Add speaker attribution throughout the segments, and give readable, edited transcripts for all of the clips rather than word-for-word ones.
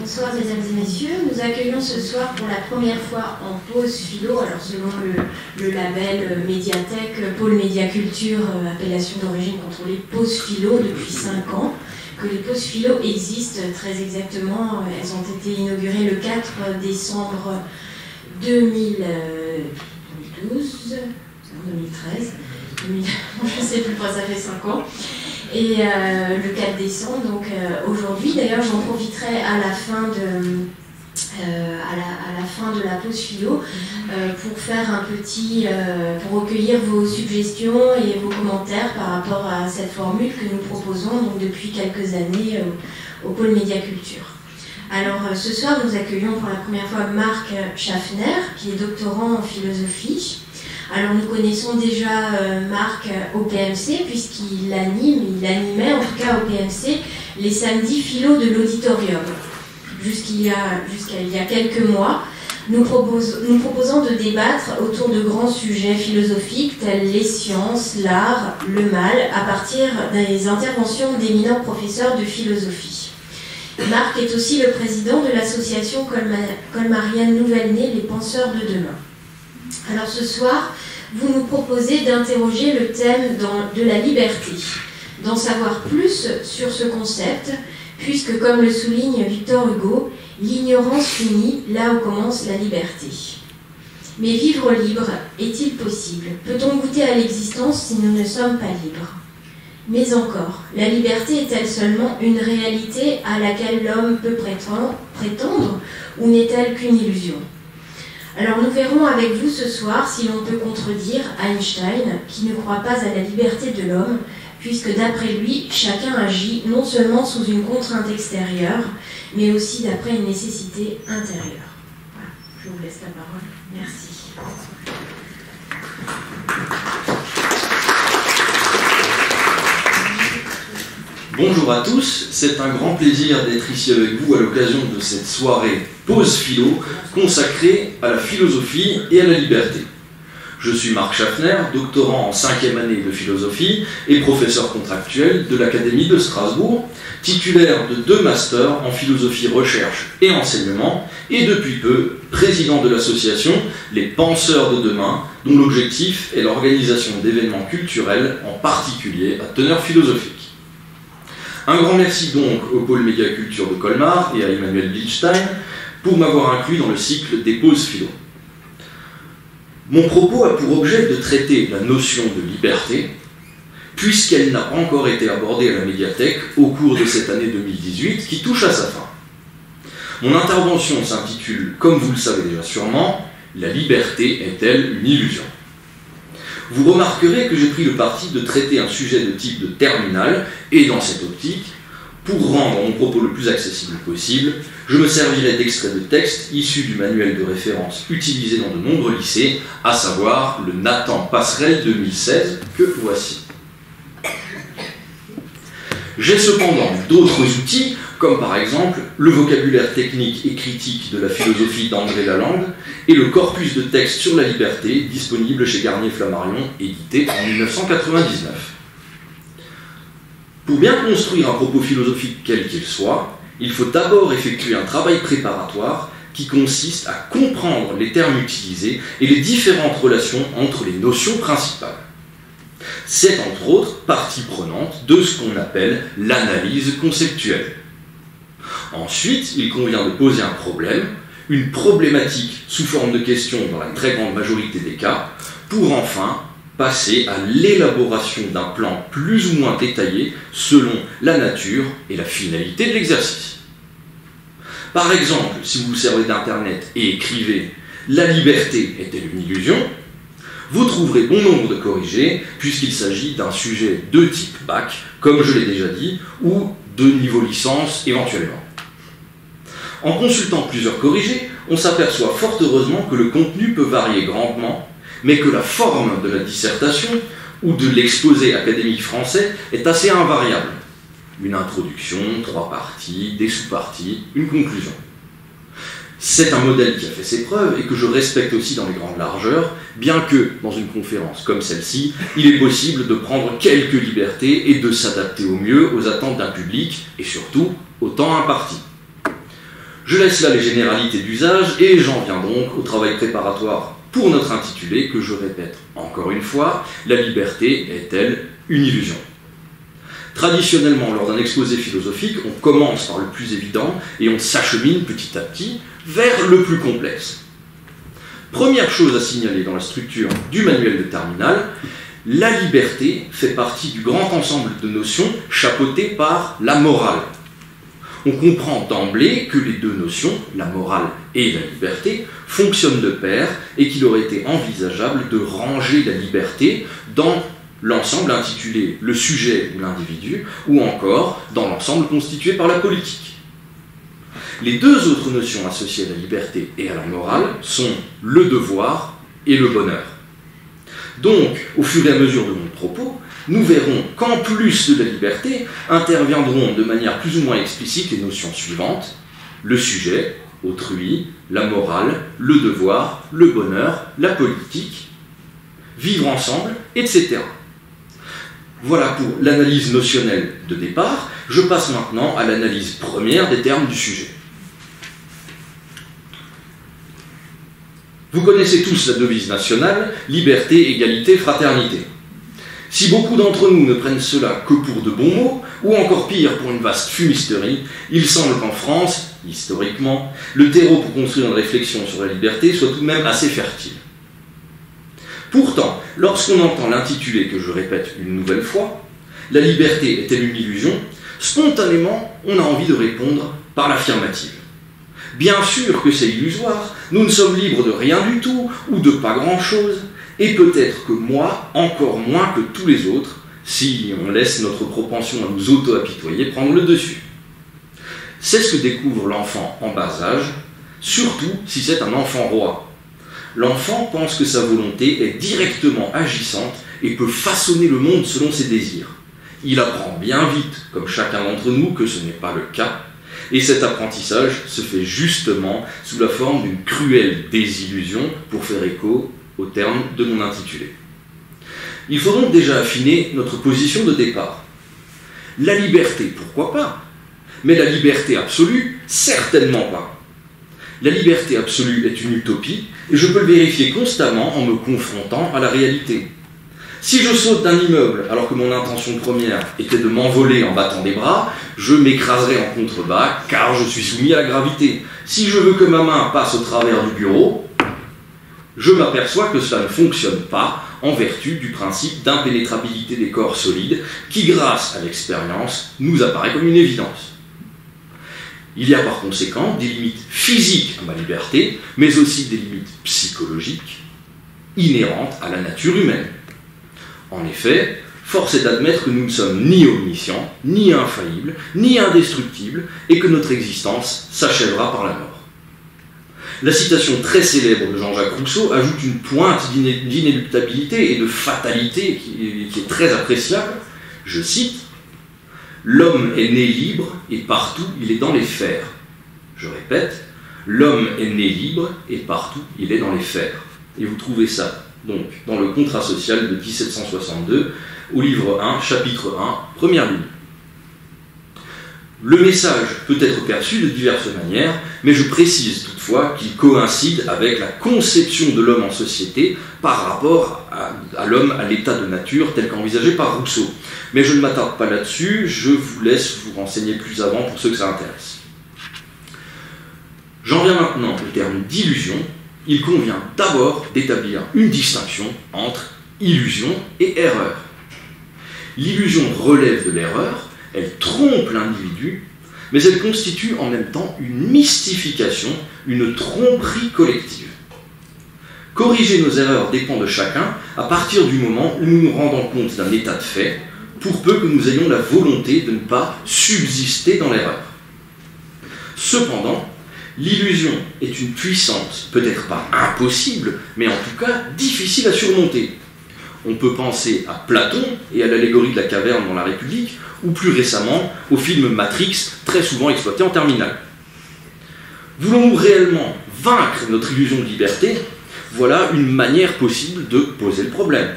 Speaker 1: Bonsoir mesdames et messieurs, nous accueillons ce soir pour la première fois en pause philo, alors selon le label Médiathèque, Pôle Médiaculture, appellation d'origine contrôlée, pause philo depuis 5 ans, que les pauses philo existent très exactement, elles ont été inaugurées le 4 décembre 2012, 2013, je ne sais plus pourquoi ça fait 5 ans. Et le 4 décembre, donc aujourd'hui, d'ailleurs j'en profiterai à la fin de la pause philo pour faire un petit, pour recueillir vos suggestions et vos commentaires par rapport à cette formule que nous proposons donc, depuis quelques années au pôle Médiaculture. Alors ce soir nous accueillons pour la première fois Marc Schaffner qui est doctorant en philosophie. Alors nous connaissons déjà Marc au PMC puisqu'il animait en tout cas au PMC les samedis philo de l'auditorium. Jusqu'il y a quelques mois, nous proposons de débattre autour de grands sujets philosophiques tels les sciences, l'art, le mal, à partir des interventions d'éminents professeurs de philosophie. Marc est aussi le président de l'association colmarienne nouvelle-née Les Penseurs de Demain. Alors ce soir, vous nous proposez d'interroger le thème de la liberté, d'en savoir plus sur ce concept, puisque comme le souligne Victor Hugo, l'ignorance finit là où commence la liberté. Mais vivre libre, est-il possible? Peut-on goûter à l'existence si nous ne sommes pas libres? Mais encore, la liberté est-elle seulement une réalité à laquelle l'homme peut prétendre ou n'est-elle qu'une illusion? Alors nous verrons avec vous ce soir si l'on peut contredire Einstein, qui ne croit pas à la liberté de l'homme, puisque d'après lui, chacun agit non seulement sous une contrainte extérieure, mais aussi d'après une nécessité intérieure. Voilà, je vous laisse la parole. Merci.
Speaker 2: Bonjour à tous, c'est un grand plaisir d'être ici avec vous à l'occasion de cette soirée pause philo consacrée à la philosophie et à la liberté. Je suis Marc Schaffner, doctorant en 5e année de philosophie et professeur contractuel de l'Académie de Strasbourg, titulaire de 2 masters en philosophie recherche et enseignement, et depuis peu président de l'association Les Penseurs de Demain, dont l'objectif est l'organisation d'événements culturels, en particulier à teneur philosophique. Un grand merci donc au pôle Médiaculture de Colmar et à Emmanuel Bilstein pour m'avoir inclus dans le cycle des pauses philo. Mon propos a pour objet de traiter la notion de liberté, puisqu'elle n'a pas encore été abordée à la médiathèque au cours de cette année 2018 qui touche à sa fin. Mon intervention s'intitule, comme vous le savez déjà sûrement, « La liberté est-elle une illusion ?» Vous remarquerez que j'ai pris le parti de traiter un sujet de type de terminale, et dans cette optique, pour rendre mon propos le plus accessible possible, je me servirai d'extraits de texte issus du manuel de référence utilisé dans de nombreux lycées, à savoir le Nathan Passerelle 2016, que voici. J'ai cependant d'autres outils, comme par exemple le vocabulaire technique et critique de la philosophie d'André Lalande et le corpus de textes sur la liberté disponible chez Garnier-Flammarion, édité en 1999. Pour bien construire un propos philosophique quel qu'il soit, il faut d'abord effectuer un travail préparatoire qui consiste à comprendre les termes utilisés et les différentes relations entre les notions principales. C'est entre autres partie prenante de ce qu'on appelle l'analyse conceptuelle. Ensuite, il convient de poser un problème, une problématique sous forme de question dans la très grande majorité des cas, pour enfin passer à l'élaboration d'un plan plus ou moins détaillé selon la nature et la finalité de l'exercice. Par exemple, si vous vous servez d'Internet et écrivez « La liberté est-elle une illusion ?», vous trouverez bon nombre de corrigés, puisqu'il s'agit d'un sujet de type bac, comme je l'ai déjà dit, ou de niveau licence éventuellement. En consultant plusieurs corrigés, on s'aperçoit fort heureusement que le contenu peut varier grandement, mais que la forme de la dissertation ou de l'exposé académique français est assez invariable. Une introduction, 3 parties, des sous-parties, une conclusion. C'est un modèle qui a fait ses preuves et que je respecte aussi dans les grandes largeurs, bien que, dans une conférence comme celle-ci, il est possible de prendre quelques libertés et de s'adapter au mieux aux attentes d'un public et surtout au temps imparti. Je laisse là les généralités d'usage et j'en viens donc au travail préparatoire pour notre intitulé que je répète encore une fois, la liberté est-elle une illusion ? Traditionnellement, lors d'un exposé philosophique, on commence par le plus évident et on s'achemine petit à petit vers le plus complexe. Première chose à signaler dans la structure du manuel de terminale, la liberté fait partie du grand ensemble de notions chapeautées par la morale. On comprend d'emblée que les deux notions, la morale et la liberté, fonctionnent de pair et qu'il aurait été envisageable de ranger la liberté dans l'ensemble intitulé le sujet ou l'individu, ou encore dans l'ensemble constitué par la politique. Les deux autres notions associées à la liberté et à la morale sont le devoir et le bonheur. Donc, au fur et à mesure de mon propos, nous verrons qu'en plus de la liberté, interviendront de manière plus ou moins explicite les notions suivantes, le sujet, autrui, la morale, le devoir, le bonheur, la politique, vivre ensemble, etc. Voilà pour l'analyse notionnelle de départ. Je passe maintenant à l'analyse première des termes du sujet. Vous connaissez tous la devise nationale, liberté, égalité, fraternité. Si beaucoup d'entre nous ne prennent cela que pour de bons mots, ou encore pire pour une vaste fumisterie, il semble qu'en France, historiquement, le terreau pour construire une réflexion sur la liberté soit tout de même assez fertile. Pourtant, lorsqu'on entend l'intitulé que je répète une nouvelle fois, la liberté est-elle une illusion ? Spontanément, on a envie de répondre par l'affirmative. Bien sûr que c'est illusoire, nous ne sommes libres de rien du tout, ou de pas grand-chose, et peut-être que moi, encore moins que tous les autres, si on laisse notre propension à nous auto-apitoyer prendre le dessus. C'est ce que découvre l'enfant en bas âge, surtout si c'est un enfant roi. L'enfant pense que sa volonté est directement agissante et peut façonner le monde selon ses désirs. Il apprend bien vite, comme chacun d'entre nous, que ce n'est pas le cas, et cet apprentissage se fait justement sous la forme d'une cruelle désillusion, pour faire écho au terme de mon intitulé. Il faut donc déjà affiner notre position de départ. La liberté, pourquoi pas ? Mais la liberté absolue, certainement pas. La liberté absolue est une utopie, et je peux le vérifier constamment en me confrontant à la réalité. Si je saute d'un immeuble alors que mon intention première était de m'envoler en battant des bras, je m'écraserai en contrebas car je suis soumis à la gravité. Si je veux que ma main passe au travers du bureau, je m'aperçois que cela ne fonctionne pas en vertu du principe d'impénétrabilité des corps solides qui, grâce à l'expérience, nous apparaît comme une évidence. Il y a par conséquent des limites physiques à ma liberté, mais aussi des limites psychologiques inhérentes à la nature humaine. En effet, force est d'admettre que nous ne sommes ni omniscients, ni infaillibles, ni indestructibles, et que notre existence s'achèvera par la mort. La citation très célèbre de Jean-Jacques Rousseau ajoute une pointe d'inéluctabilité et de fatalité qui est très appréciable. Je cite, « L'homme est né libre et partout il est dans les fers. » Je répète, « L'homme est né libre et partout il est dans les fers. » Et vous trouvez ça donc dans le Contrat social de 1762, au livre 1, chapitre 1, première ligne. Le message peut être perçu de diverses manières, mais je précise toutefois qu'il coïncide avec la conception de l'homme en société par rapport à l'homme, à l'état de nature tel qu'envisagé par Rousseau. Mais je ne m'attarde pas là-dessus, je vous laisse vous renseigner plus avant pour ceux que ça intéresse. J'en viens maintenant au terme d'illusion. Il convient d'abord d'établir une distinction entre illusion et erreur. L'illusion relève de l'erreur, elle trompe l'individu, mais elle constitue en même temps une mystification, une tromperie collective. Corriger nos erreurs dépend de chacun à partir du moment où nous nous rendons compte d'un état de fait, pour peu que nous ayons la volonté de ne pas subsister dans l'erreur. Cependant, l'illusion est une puissance, peut-être pas impossible, mais en tout cas difficile à surmonter. On peut penser à Platon et à l'allégorie de la caverne dans La République, ou plus récemment au film Matrix, très souvent exploité en terminale. Voulons-nous réellement vaincre notre illusion de liberté ? Voilà une manière possible de poser le problème.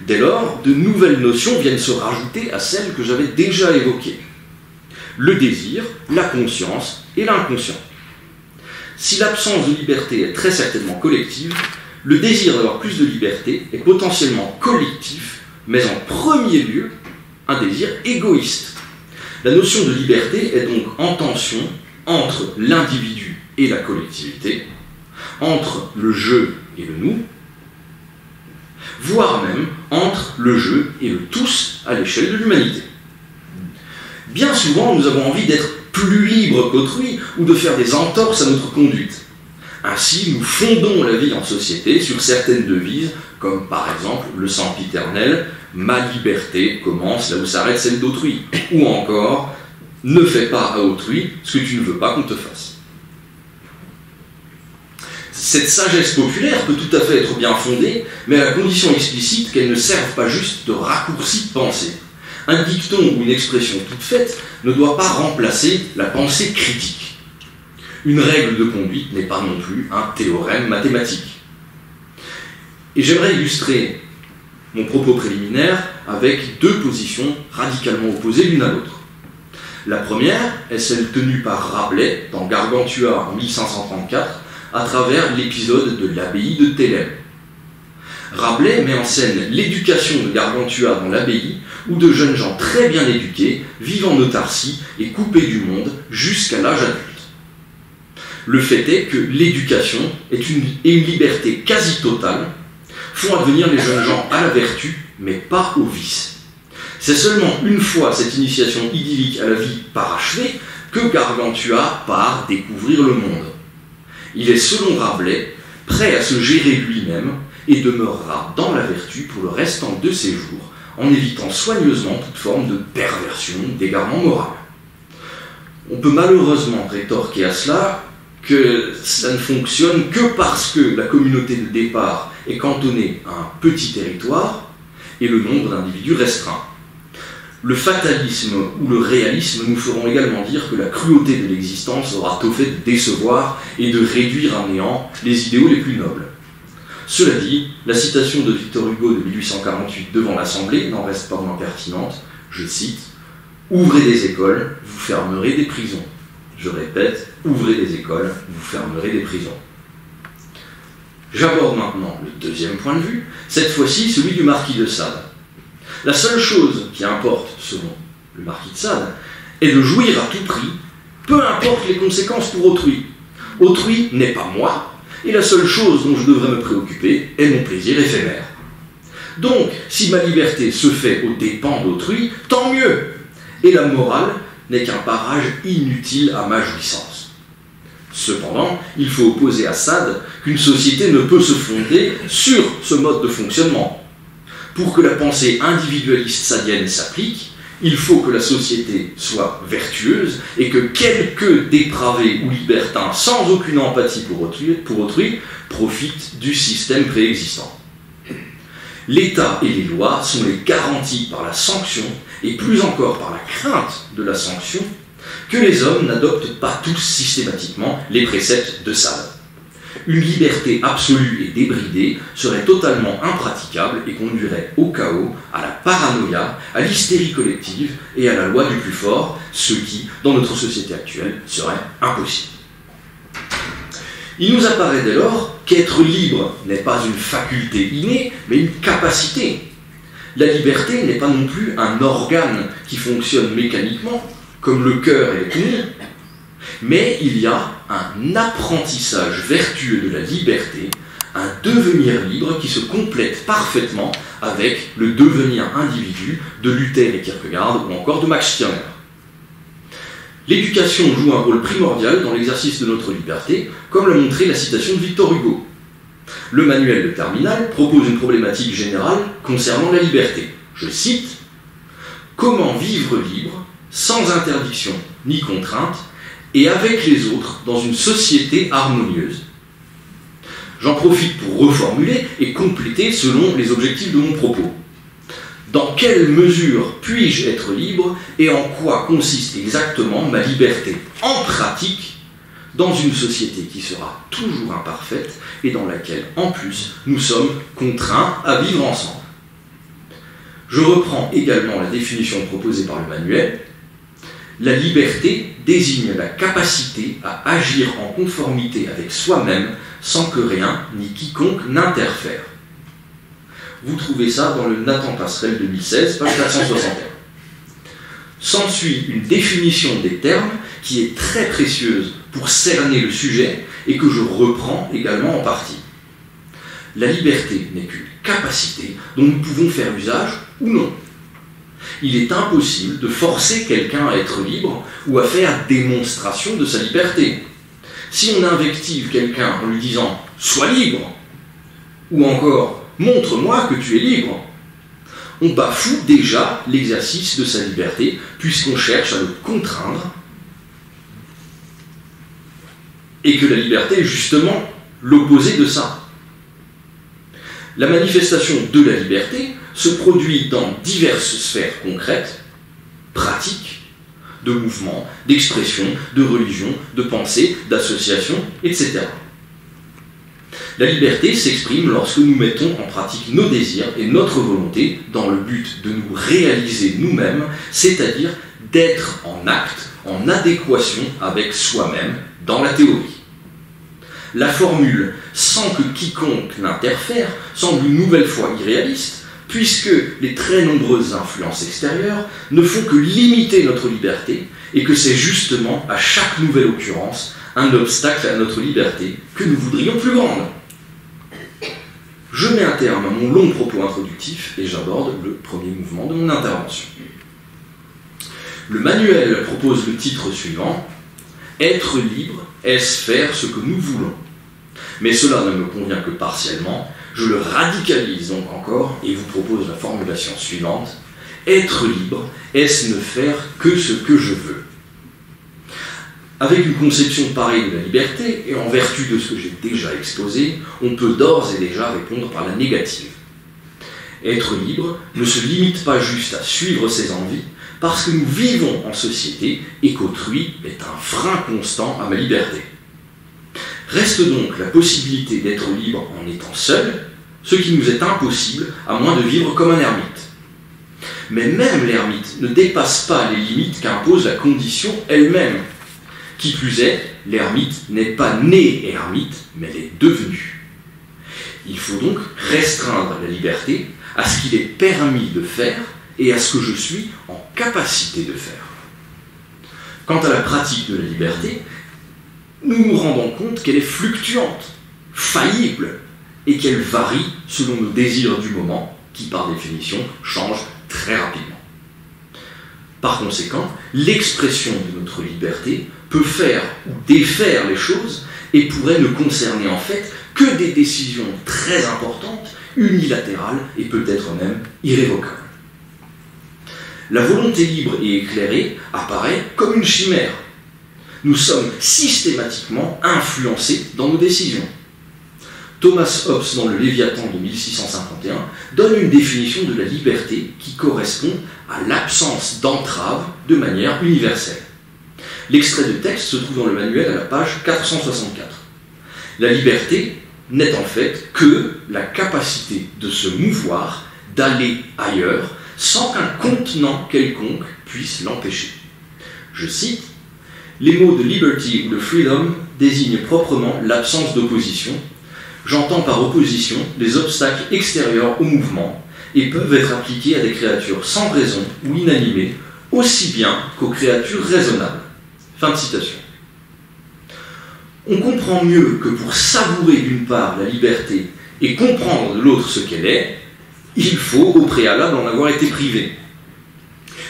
Speaker 2: Dès lors, de nouvelles notions viennent se rajouter à celles que j'avais déjà évoquées. le désir, la conscience et l'inconscient. Si l'absence de liberté est très certainement collective, le désir d'avoir plus de liberté est potentiellement collectif, mais en premier lieu, un désir égoïste. La notion de liberté est donc en tension entre l'individu et la collectivité, entre le je et le nous, voire même entre le je et le tous à l'échelle de l'humanité. Bien souvent, nous avons envie d'être plus libres qu'autrui ou de faire des entorses à notre conduite. Ainsi, nous fondons la vie en société sur certaines devises, comme par exemple le sempiternel « Ma liberté commence là où s'arrête celle d'autrui » ou encore « Ne fais pas à autrui ce que tu ne veux pas qu'on te fasse ». Cette sagesse populaire peut tout à fait être bien fondée, mais à la condition explicite qu'elle ne serve pas juste de raccourci de pensée. Un dicton ou une expression toute faite ne doit pas remplacer la pensée critique. Une règle de conduite n'est pas non plus un théorème mathématique. Et j'aimerais illustrer mon propos préliminaire avec deux positions radicalement opposées l'une à l'autre. La première est celle tenue par Rabelais dans Gargantua en 1534 à travers l'épisode de l'abbaye de Thélème. Rabelais met en scène l'éducation de Gargantua dans l'abbaye où de jeunes gens très bien éduqués vivent en autarcie et coupés du monde jusqu'à l'âge adulte. Le fait est que l'éducation et une liberté quasi totale font advenir les jeunes gens à la vertu, mais pas au vice. C'est seulement une fois cette initiation idyllique à la vie parachevée que Gargantua part découvrir le monde. Il est, selon Rabelais, prêt à se gérer lui-même et demeurera dans la vertu pour le restant de ses jours, en évitant soigneusement toute forme de perversion, d'égarement moral. On peut malheureusement rétorquer à cela que ça ne fonctionne que parce que la communauté de départ est cantonnée à un petit territoire et le nombre d'individus restreint. Le fatalisme ou le réalisme nous feront également dire que la cruauté de l'existence aura tôt fait de décevoir et de réduire à néant les idéaux les plus nobles. Cela dit, la citation de Victor Hugo de 1848 devant l'Assemblée n'en reste pas moins pertinente. Je cite « Ouvrez des écoles, vous fermerez des prisons ». Je répète, ouvrez des écoles, vous fermerez des prisons. J'aborde maintenant le deuxième point de vue, cette fois-ci celui du marquis de Sade. La seule chose qui importe, selon le marquis de Sade, est de jouir à tout prix, peu importe les conséquences pour autrui. Autrui n'est pas moi, et la seule chose dont je devrais me préoccuper est mon plaisir éphémère. Donc, si ma liberté se fait aux dépens d'autrui, tant mieux. Et la morale n'est qu'un parage inutile à ma jouissance. Cependant, il faut opposer à Sade qu'une société ne peut se fonder sur ce mode de fonctionnement. Pour que la pensée individualiste sadienne s'applique, il faut que la société soit vertueuse et que quelques dépravés ou libertins sans aucune empathie pour autrui profitent du système préexistant. L'État et les lois sont les garanties par la sanction, et plus encore par la crainte de la sanction, que les hommes n'adoptent pas tous systématiquement les préceptes de Sade. Une liberté absolue et débridée serait totalement impraticable et conduirait au chaos, à la paranoïa, à l'hystérie collective et à la loi du plus fort, ce qui, dans notre société actuelle, serait impossible. Il nous apparaît dès lors qu'être libre n'est pas une faculté innée, mais une capacité. La liberté n'est pas non plus un organe qui fonctionne mécaniquement, comme le cœur et les poumons, mais il y a un apprentissage vertueux de la liberté, un devenir libre qui se complète parfaitement avec le devenir individu de Luther et Kierkegaard ou encore de Max Stirner. L'éducation joue un rôle primordial dans l'exercice de notre liberté, comme l'a montré la citation de Victor Hugo. Le manuel de Terminal propose une problématique générale concernant la liberté. Je cite « Comment vivre libre, sans interdiction ni contrainte, et avec les autres dans une société harmonieuse ?» J'en profite pour reformuler et compléter selon les objectifs de mon propos. Dans quelle mesure puis-je être libre et en quoi consiste exactement ma liberté en pratique dans une société qui sera toujours imparfaite et dans laquelle, en plus, nous sommes contraints à vivre ensemble. Je reprends également la définition proposée par le manuel. la liberté désigne la capacité à agir en conformité avec soi-même sans que rien ni quiconque n'interfère. Vous trouvez ça dans le Nathan Passerelle 2016, page 461. S'ensuit une définition des termes qui est très précieuse pour cerner le sujet et que je reprends également en partie. La liberté n'est qu'une capacité dont nous pouvons faire usage ou non. Il est impossible de forcer quelqu'un à être libre ou à faire démonstration de sa liberté. Si on invective quelqu'un en lui disant « sois libre » ou encore « montre-moi que tu es libre », on bafoue déjà l'exercice de sa liberté puisqu'on cherche à le contraindre et que la liberté est justement l'opposé de ça. La manifestation de la liberté se produit dans diverses sphères concrètes, pratiques, de mouvement, d'expression, de religion, de pensée, d'association, etc. La liberté s'exprime lorsque nous mettons en pratique nos désirs et notre volonté dans le but de nous réaliser nous-mêmes, c'est-à-dire d'être en acte, en adéquation avec soi-même dans la théorie. La formule « sans que quiconque n'interfère » semble une nouvelle fois irréaliste, puisque les très nombreuses influences extérieures ne font que limiter notre liberté et que c'est justement à chaque nouvelle occurrence un obstacle à notre liberté que nous voudrions plus grande. Je mets un terme à mon long propos introductif et j'aborde le premier mouvement de mon intervention. Le manuel propose le titre suivant « Être libre, est-ce faire ce que nous voulons ?» Mais cela ne me convient que partiellement, je le radicalise donc encore et vous propose la formulation suivante « Être libre, est-ce ne faire que ce que je veux ?» Avec une conception pareille de la liberté, et en vertu de ce que j'ai déjà exposé, on peut d'ores et déjà répondre par la négative. Être libre ne se limite pas juste à suivre ses envies, parce que nous vivons en société et qu'autrui est un frein constant à ma liberté. Reste donc la possibilité d'être libre en étant seul, ce qui nous est impossible à moins de vivre comme un ermite. Mais même l'ermite ne dépasse pas les limites qu'impose la condition elle-même. Qui plus est, l'ermite n'est pas né ermite, mais l'est devenu. Il faut donc restreindre la liberté à ce qu'il est permis de faire et à ce que je suis en capacité de faire. Quant à la pratique de la liberté, nous nous rendons compte qu'elle est fluctuante, faillible, et qu'elle varie selon nos désirs du moment, qui par définition changent très rapidement. Par conséquent, l'expression de notre liberté peut faire ou défaire les choses et pourrait ne concerner en fait que des décisions très importantes, unilatérales et peut-être même irrévocables. La volonté libre et éclairée apparaît comme une chimère. Nous sommes systématiquement influencés dans nos décisions. Thomas Hobbes, dans le Léviathan de 1651, donne une définition de la liberté qui correspond à l'absence d'entrave de manière universelle. L'extrait de texte se trouve dans le manuel à la page 464. La liberté n'est en fait que la capacité de se mouvoir, d'aller ailleurs, sans qu'un contenant quelconque puisse l'empêcher. Je cite, « Les mots de liberty ou de freedom désignent proprement l'absence d'opposition. J'entends par opposition les obstacles extérieurs au mouvement et peuvent être appliqués à des créatures sans raison ou inanimées, aussi bien qu'aux créatures raisonnables. » Fin de citation. On comprend mieux que pour savourer d'une part la liberté et comprendre de l'autre ce qu'elle est, il faut au préalable en avoir été privé.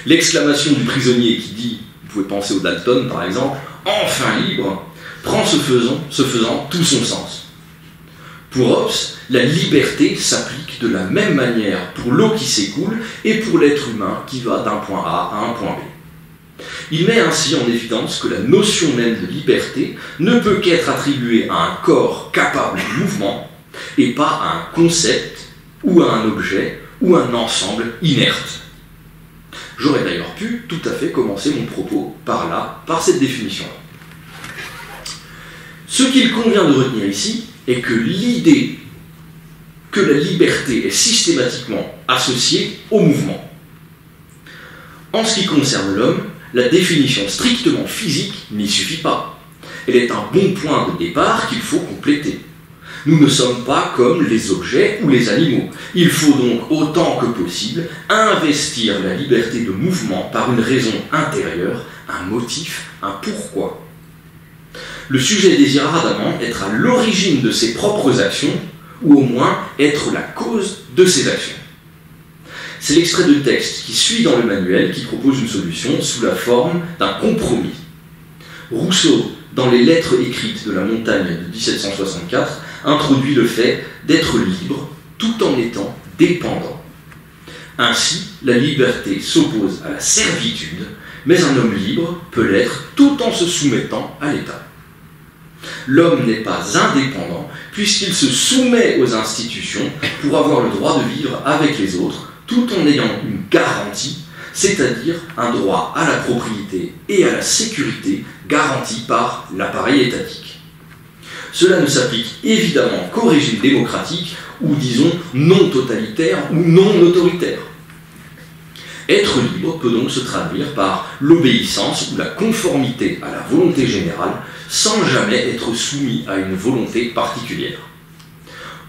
Speaker 2: L'exclamation du prisonnier qui dit, vous pouvez penser au Dalton par exemple, « enfin libre », prend ce faisant tout son sens. Pour Hobbes, la liberté s'applique de la même manière pour l'eau qui s'écoule et pour l'être humain qui va d'un point A à un point B. Il met ainsi en évidence que la notion même de liberté ne peut qu'être attribuée à un corps capable de mouvement et pas à un concept ou à un objet ou un ensemble inerte. J'aurais d'ailleurs pu tout à fait commencer mon propos par cette définition-là. Ce qu'il convient de retenir ici est que l'idée que la liberté est systématiquement associée au mouvement. En ce qui concerne l'homme, la définition strictement physique n'y suffit pas. Elle est un bon point de départ qu'il faut compléter. Nous ne sommes pas comme les objets ou les animaux. Il faut donc autant que possible investir la liberté de mouvement par une raison intérieure, un motif, un pourquoi. Le sujet désire ardemment être à l'origine de ses propres actions, ou au moins être la cause de ses actions. C'est l'extrait de texte qui suit dans le manuel qui propose une solution sous la forme d'un compromis. Rousseau, dans les lettres écrites de la montagne de 1764, introduit le fait d'être libre tout en étant dépendant. Ainsi, la liberté s'oppose à la servitude, mais un homme libre peut l'être tout en se soumettant à l'État. L'homme n'est pas indépendant puisqu'il se soumet aux institutions pour avoir le droit de vivre avec les autres tout en ayant une garantie, c'est-à-dire un droit à la propriété et à la sécurité garanti par l'appareil étatique. Cela ne s'applique évidemment qu'au régime démocratique ou disons non totalitaire ou non autoritaire. Être libre peut donc se traduire par l'obéissance ou la conformité à la volonté générale sans jamais être soumis à une volonté particulière.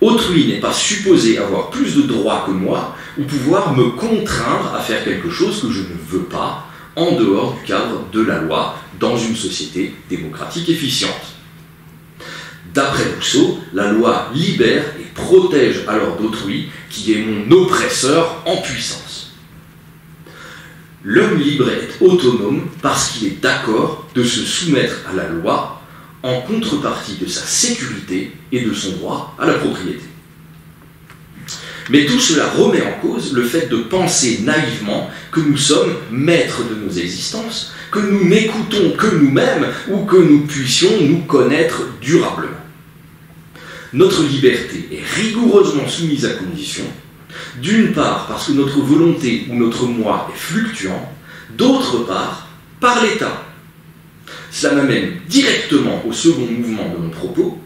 Speaker 2: Autrui n'est pas supposé avoir plus de droits que moi ou pouvoir me contraindre à faire quelque chose que je ne veux pas en dehors du cadre de la loi dans une société démocratique efficiente. D'après Rousseau, la loi libère et protège alors d'autrui qui est mon oppresseur en puissance. L'homme libre est autonome parce qu'il est d'accord de se soumettre à la loi en contrepartie de sa sécurité et de son droit à la propriété. Mais tout cela remet en cause le fait de penser naïvement que nous sommes maîtres de nos existences, que nous n'écoutons que nous-mêmes ou que nous puissions nous connaître durablement. Notre liberté est rigoureusement soumise à condition, d'une part parce que notre volonté ou notre moi est fluctuant, d'autre part par l'État. Cela m'amène directement au second mouvement de mon propos.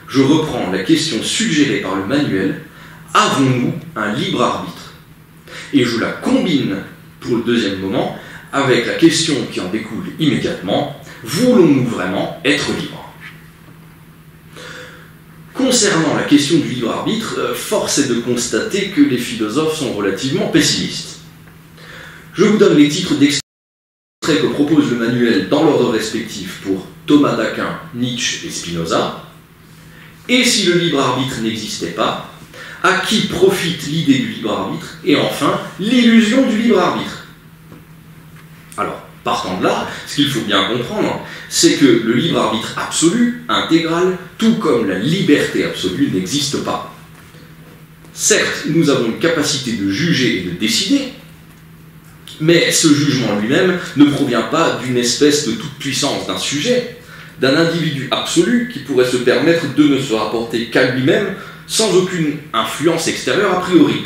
Speaker 2: Je reprends la question suggérée par le manuel « Avons-nous un libre arbitre ?» Et je la combine pour le deuxième moment avec la question qui en découle immédiatement « Voulons-nous vraiment être libres ?» Concernant la question du libre arbitre, force est de constater que les philosophes sont relativement pessimistes. Je vous donne les titres d'extrait que propose le manuel dans l'ordre respectif pour Thomas d'Aquin, Nietzsche et Spinoza. Et si le libre arbitre n'existait pas, à qui profite l'idée du libre arbitre? Et enfin, l'illusion du libre arbitre. Alors, partant de là, ce qu'il faut bien comprendre, c'est que le libre arbitre absolu, intégral, tout comme la liberté absolue, n'existe pas. Certes, nous avons une capacité de juger et de décider, mais ce jugement lui-même ne provient pas d'une espèce de toute-puissance d'un sujet, d'un individu absolu qui pourrait se permettre de ne se rapporter qu'à lui-même sans aucune influence extérieure a priori.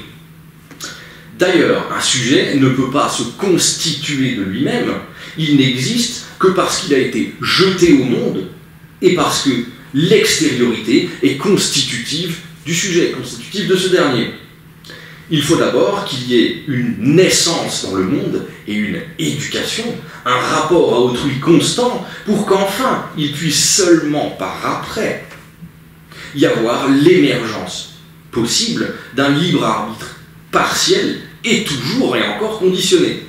Speaker 2: D'ailleurs, un sujet ne peut pas se constituer de lui-même, il n'existe que parce qu'il a été jeté au monde et parce que l'extériorité est constitutive du sujet, constitutive de ce dernier. Il faut d'abord qu'il y ait une naissance dans le monde et une éducation, un rapport à autrui constant pour qu'enfin il puisse seulement par après y avoir l'émergence possible d'un libre arbitre partiel et toujours et encore conditionné.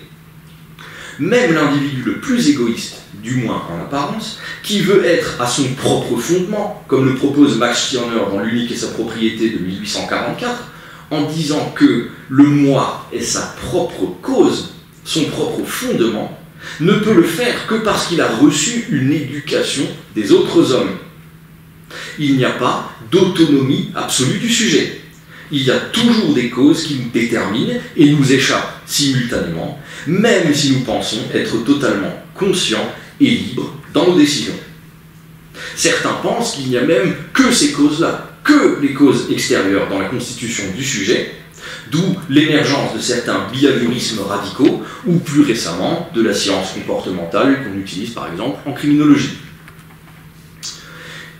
Speaker 2: Même l'individu le plus égoïste, du moins en apparence, qui veut être à son propre fondement, comme le propose Max Stirner dans L'unique et sa propriété de 1844, en disant que le moi est sa propre cause, son propre fondement, ne peut le faire que parce qu'il a reçu une éducation des autres hommes. Il n'y a pas d'autonomie absolue du sujet. Il y a toujours des causes qui nous déterminent et nous échappent simultanément, même si nous pensons être totalement conscients et libres dans nos décisions. Certains pensent qu'il n'y a même que ces causes-là, que les causes extérieures dans la constitution du sujet, d'où l'émergence de certains behaviorismes radicaux, ou plus récemment de la science comportementale qu'on utilise par exemple en criminologie.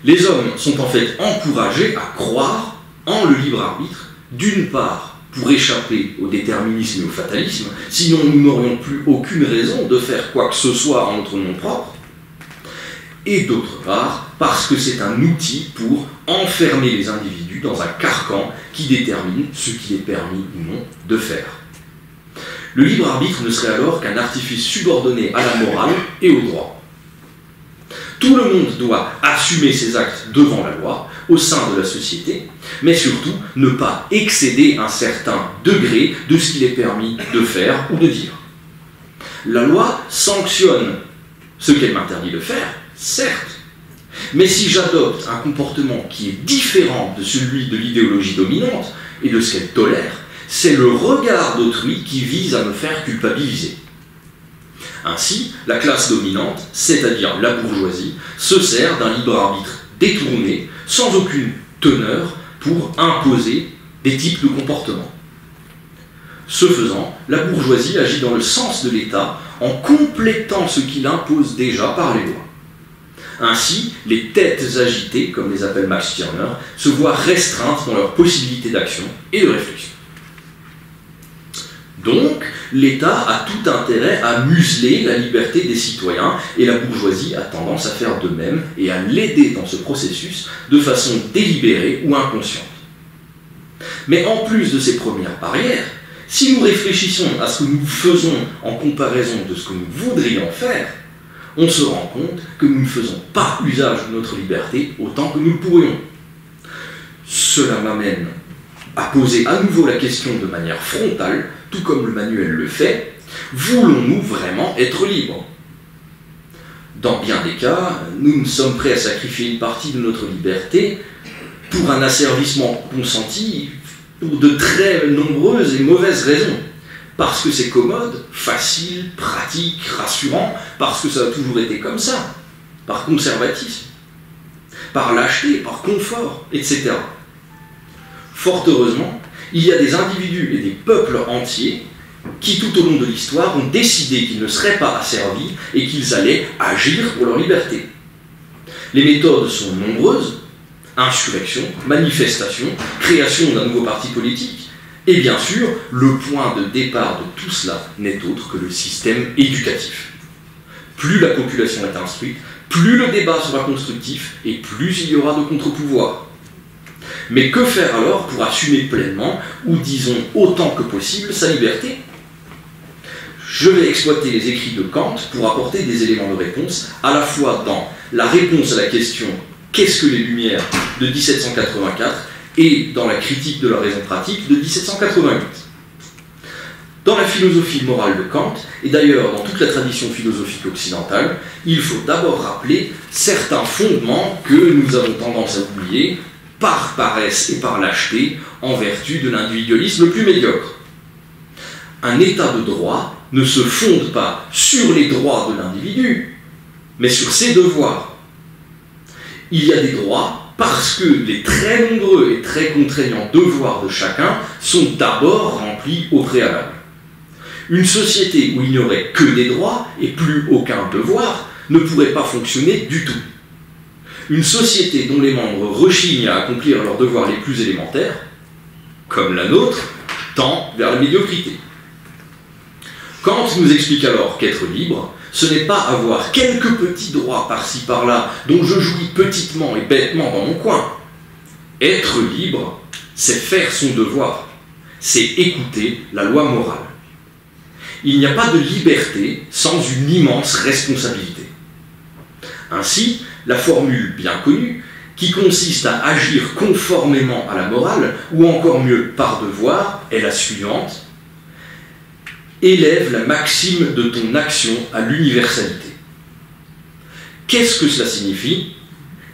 Speaker 2: Les hommes sont en fait encouragés à croire en le libre arbitre, d'une part pour échapper au déterminisme et au fatalisme, sinon nous n'aurions plus aucune raison de faire quoi que ce soit en notre nom propre, et d'autre part, parce que c'est un outil pour enfermer les individus dans un carcan qui détermine ce qu'il est permis ou non de faire. Le libre arbitre ne serait alors qu'un artifice subordonné à la morale et au droit. Tout le monde doit assumer ses actes devant la loi, au sein de la société, mais surtout ne pas excéder un certain degré de ce qu'il est permis de faire ou de dire. La loi sanctionne ce qu'elle m'interdit de faire, certes, mais si j'adopte un comportement qui est différent de celui de l'idéologie dominante et de ce qu'elle tolère, c'est le regard d'autrui qui vise à me faire culpabiliser. Ainsi, la classe dominante, c'est-à-dire la bourgeoisie, se sert d'un libre arbitre détourné, sans aucune teneur, pour imposer des types de comportements. Ce faisant, la bourgeoisie agit dans le sens de l'État en complétant ce qu'il impose déjà par les lois. Ainsi, les têtes agitées, comme les appelle Max Stirner, se voient restreintes dans leurs possibilités d'action et de réflexion. Donc, l'État a tout intérêt à museler la liberté des citoyens et la bourgeoisie a tendance à faire de même et à l'aider dans ce processus de façon délibérée ou inconsciente. Mais en plus de ces premières barrières, si nous réfléchissons à ce que nous faisons en comparaison de ce que nous voudrions faire, on se rend compte que nous ne faisons pas usage de notre liberté autant que nous le pourrions. Cela m'amène à poser à nouveau la question de manière frontale, tout comme le manuel le fait, voulons-nous vraiment être libres ? Dans bien des cas, nous sommes prêts à sacrifier une partie de notre liberté pour un asservissement consenti pour de très nombreuses et mauvaises raisons. Parce que c'est commode, facile, pratique, rassurant, parce que ça a toujours été comme ça, par conservatisme, par lâcheté, par confort, etc. Fort heureusement, il y a des individus et des peuples entiers qui, tout au long de l'histoire, ont décidé qu'ils ne seraient pas asservis et qu'ils allaient agir pour leur liberté. Les méthodes sont nombreuses, insurrection, manifestation, création d'un nouveau parti politique, et bien sûr, le point de départ de tout cela n'est autre que le système éducatif. Plus la population est instruite, plus le débat sera constructif et plus il y aura de contre-pouvoirs. Mais que faire alors pour assumer pleinement, ou disons autant que possible, sa liberté ? Je vais exploiter les écrits de Kant pour apporter des éléments de réponse, à la fois dans la réponse à la question « Qu'est-ce que les Lumières ?» de 1784 et dans la critique de la raison pratique de 1788. Dans la philosophie morale de Kant, et d'ailleurs dans toute la tradition philosophique occidentale, il faut d'abord rappeler certains fondements que nous avons tendance à oublier par paresse et par lâcheté en vertu de l'individualisme le plus médiocre. Un état de droit ne se fonde pas sur les droits de l'individu, mais sur ses devoirs. Il y a des droits parce que les très nombreux et très contraignants devoirs de chacun sont d'abord remplis au préalable. Une société où il n'y aurait que des droits et plus aucun devoir ne pourrait pas fonctionner du tout. Une société dont les membres rechignent à accomplir leurs devoirs les plus élémentaires, comme la nôtre, tend vers la médiocrité. Kant nous explique alors qu'être libre, ce n'est pas avoir quelques petits droits par-ci par-là dont je jouis petitement et bêtement dans mon coin. Être libre, c'est faire son devoir, c'est écouter la loi morale. Il n'y a pas de liberté sans une immense responsabilité. Ainsi, la formule bien connue, qui consiste à agir conformément à la morale, ou encore mieux par devoir, est la suivante. Élève la maxime de ton action à l'universalité. Qu'est-ce que cela signifie ?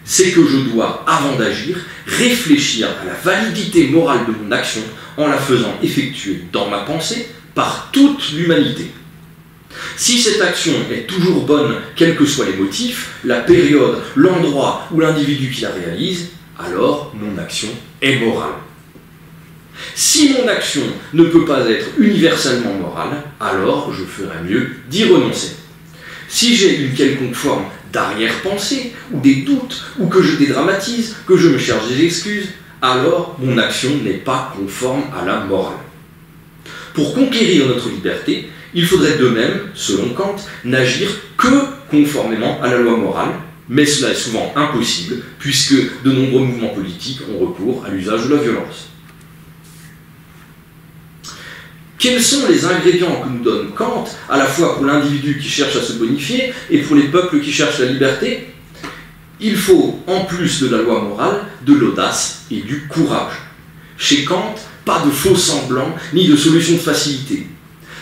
Speaker 2: C'est que je dois, avant d'agir, réfléchir à la validité morale de mon action en la faisant effectuer dans ma pensée par toute l'humanité. Si cette action est toujours bonne, quels que soient les motifs, la période, l'endroit ou l'individu qui la réalise, alors mon action est morale. Si mon action ne peut pas être universellement morale, alors je ferais mieux d'y renoncer. Si j'ai une quelconque forme d'arrière-pensée, ou des doutes, ou que je dédramatise, que je me cherche des excuses, alors mon action n'est pas conforme à la morale. Pour conquérir notre liberté, il faudrait de même, selon Kant, n'agir que conformément à la loi morale, mais cela est souvent impossible, puisque de nombreux mouvements politiques ont recours à l'usage de la violence. Quels sont les ingrédients que nous donne Kant, à la fois pour l'individu qui cherche à se bonifier et pour les peuples qui cherchent la liberté? Il faut, en plus de la loi morale, de l'audace et du courage. Chez Kant, pas de faux semblants ni de solutions de facilité.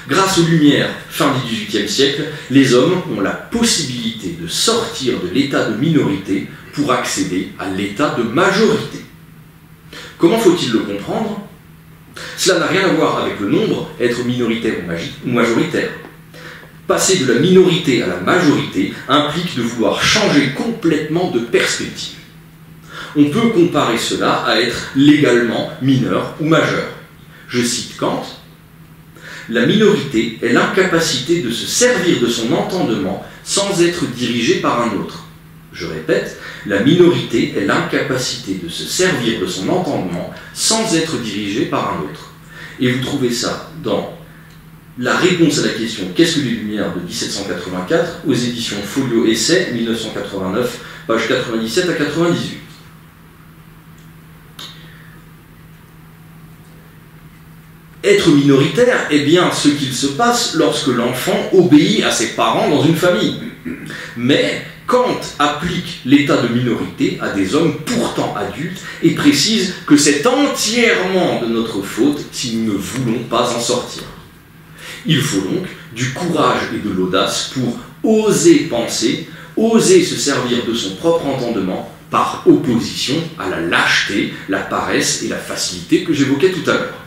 Speaker 2: Grâce aux Lumières, fin du XVIIIe siècle, les hommes ont la possibilité de sortir de l'état de minorité pour accéder à l'état de majorité. Comment faut-il le comprendre? Cela n'a rien à voir avec le nombre, être minoritaire ou majoritaire. Passer de la minorité à la majorité implique de vouloir changer complètement de perspective. On peut comparer cela à être légalement mineur ou majeur. Je cite Kant: la minorité est l'incapacité de se servir de son entendement sans être dirigée par un autre. Je répète, la minorité est l'incapacité de se servir de son entendement sans être dirigée par un autre. Et vous trouvez ça dans la réponse à la question « Qu'est-ce que les Lumières ?» de 1784 aux éditions Folio Essai, 1989, pages 97 à 98. Être minoritaire est bien ce qu'il se passe lorsque l'enfant obéit à ses parents dans une famille. Mais Kant applique l'état de minorité à des hommes pourtant adultes et précise que c'est entièrement de notre faute si nous ne voulons pas en sortir. Il faut donc du courage et de l'audace pour oser penser, oser se servir de son propre entendement par opposition à la lâcheté, la paresse et la facilité que j'évoquais tout à l'heure.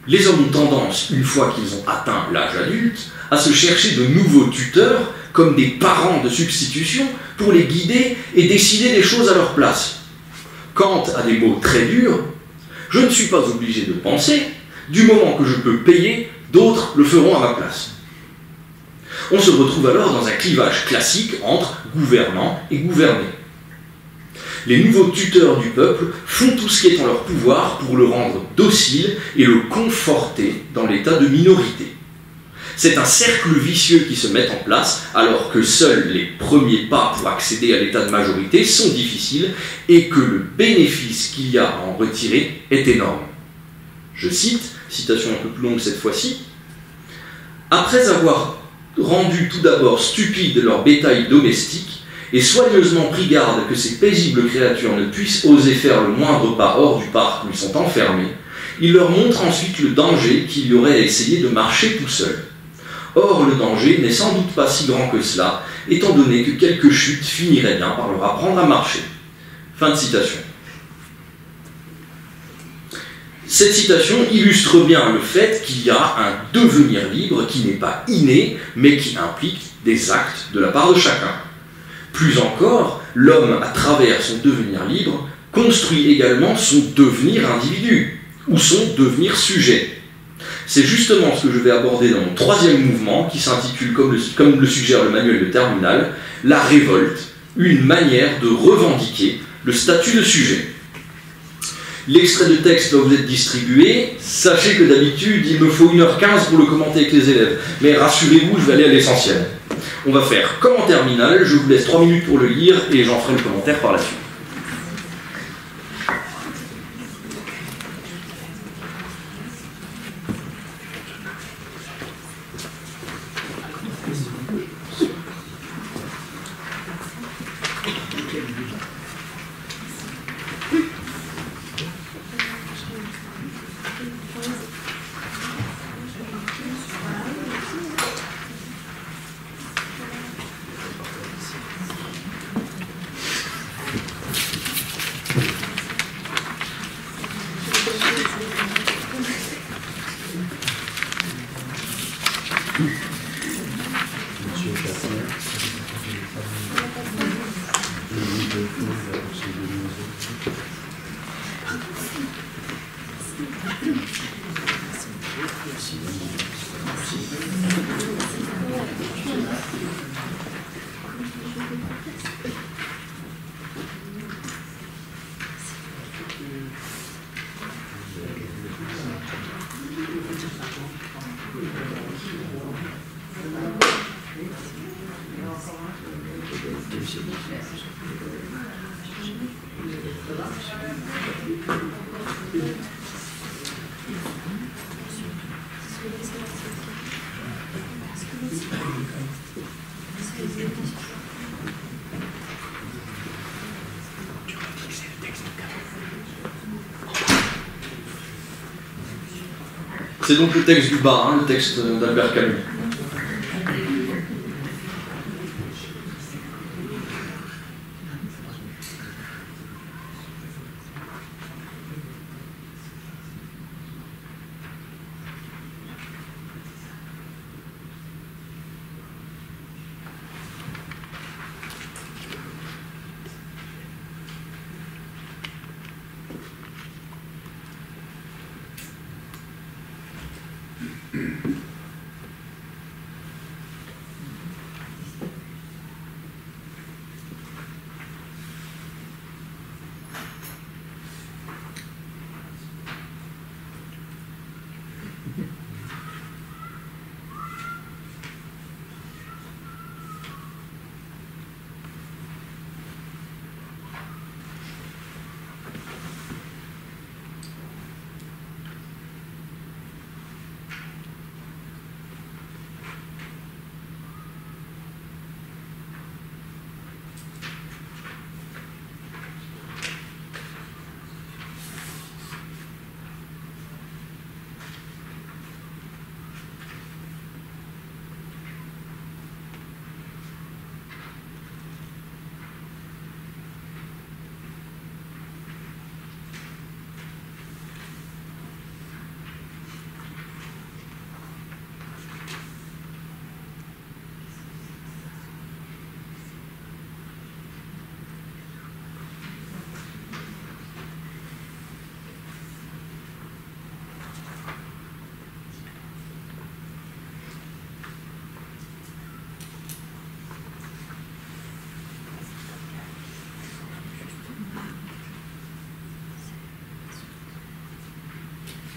Speaker 2: Les hommes ont tendance, une fois qu'ils ont atteint l'âge adulte, à se chercher de nouveaux tuteurs comme des parents de substitution pour les guider et décider des choses à leur place. Kant a des mots très durs: je ne suis pas obligé de penser, du moment que je peux payer, d'autres le feront à ma place. On se retrouve alors dans un clivage classique entre gouvernants et gouvernés. Les nouveaux tuteurs du peuple font tout ce qui est en leur pouvoir pour le rendre docile et le conforter dans l'état de minorité. C'est un cercle vicieux qui se met en place alors que seuls les premiers pas pour accéder à l'état de majorité sont difficiles et que le bénéfice qu'il y a à en retirer est énorme. Je cite, citation un peu plus longue cette fois-ci: « Après avoir rendu tout d'abord stupide leur bétail domestique, et soigneusement pris garde que ces paisibles créatures ne puissent oser faire le moindre pas hors du parc où ils sont enfermés, il leur montre ensuite le danger qu'il y aurait à essayer de marcher tout seul. Or, le danger n'est sans doute pas si grand que cela, étant donné que quelques chutes finiraient bien par leur apprendre à marcher. » Fin de citation. Cette citation illustre bien le fait qu'il y a un devenir libre qui n'est pas inné, mais qui implique des actes de la part de chacun. Plus encore, l'homme, à travers son devenir libre, construit également son devenir individu, ou son devenir sujet. C'est justement ce que je vais aborder dans mon troisième mouvement, qui s'intitule, comme le suggère le manuel de Terminal, la révolte, une manière de revendiquer le statut de sujet. L'extrait de texte va vous être distribué. Sachez que d'habitude, il me faut 1h15 pour le commenter avec les élèves. Mais rassurez-vous, je vais aller à l'essentiel. On va faire comme en terminale, je vous laisse 3 minutes pour le lire et j'en ferai le commentaire par la suite. C'est donc le texte du bas, hein, le texte d'Albert Camus.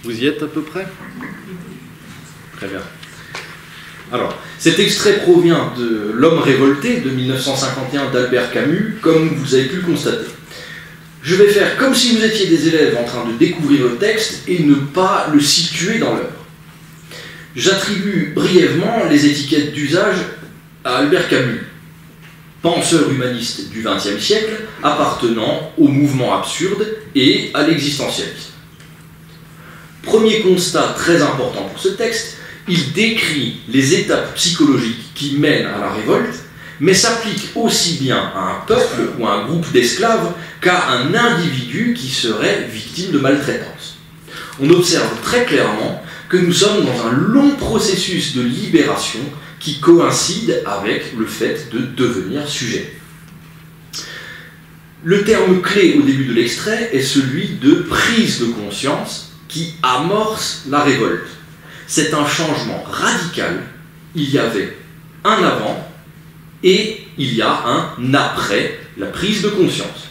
Speaker 2: Vous y êtes à peu près? Très bien. Alors, cet extrait provient de L'Homme révolté de 1951 d'Albert Camus, comme vous avez pu le constater. Je vais faire comme si vous étiez des élèves en train de découvrir le texte et ne pas le situer dans l'heure. J'attribue brièvement les étiquettes d'usage à Albert Camus, penseur humaniste du XXe siècle appartenant au mouvement absurde et à l'existentialisme. Premier constat très important pour ce texte, il décrit les étapes psychologiques qui mènent à la révolte, mais s'applique aussi bien à un peuple ou à un groupe d'esclaves qu'à un individu qui serait victime de maltraitance. On observe très clairement que nous sommes dans un long processus de libération qui coïncide avec le fait de devenir sujet. Le terme clé au début de l'extrait est celui de prise de conscience qui amorce la révolte. C'est un changement radical. Il y avait un avant et il y a un après la prise de conscience.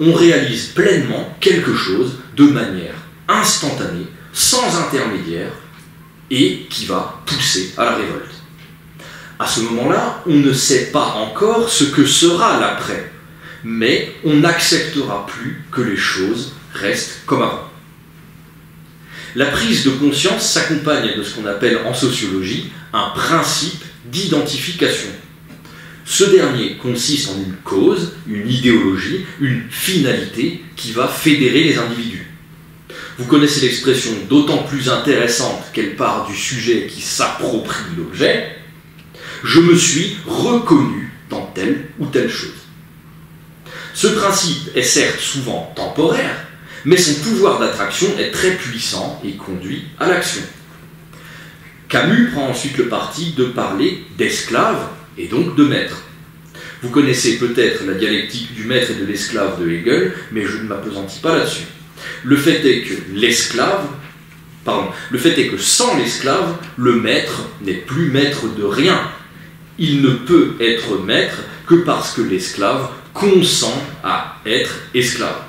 Speaker 2: On réalise pleinement quelque chose de manière instantanée, sans intermédiaire, et qui va pousser à la révolte. À ce moment-là, on ne sait pas encore ce que sera l'après, mais on n'acceptera plus que les choses restent comme avant. La prise de conscience s'accompagne de ce qu'on appelle en sociologie un principe d'identification. Ce dernier consiste en une cause, une idéologie, une finalité qui va fédérer les individus. Vous connaissez l'expression d'autant plus intéressante qu'elle part du sujet qui s'approprie l'objet. Je me suis reconnu dans telle ou telle chose. Ce principe est certes souvent temporaire, mais son pouvoir d'attraction est très puissant et conduit à l'action. Camus prend ensuite le parti de parler d'esclaves et donc de maîtres. Vous connaissez peut-être la dialectique du maître et de l'esclave de Hegel, mais je ne m'appesantis pas là-dessus. Le fait est que sans l'esclave, le maître n'est plus maître de rien. Il ne peut être maître que parce que l'esclave consent à être esclave.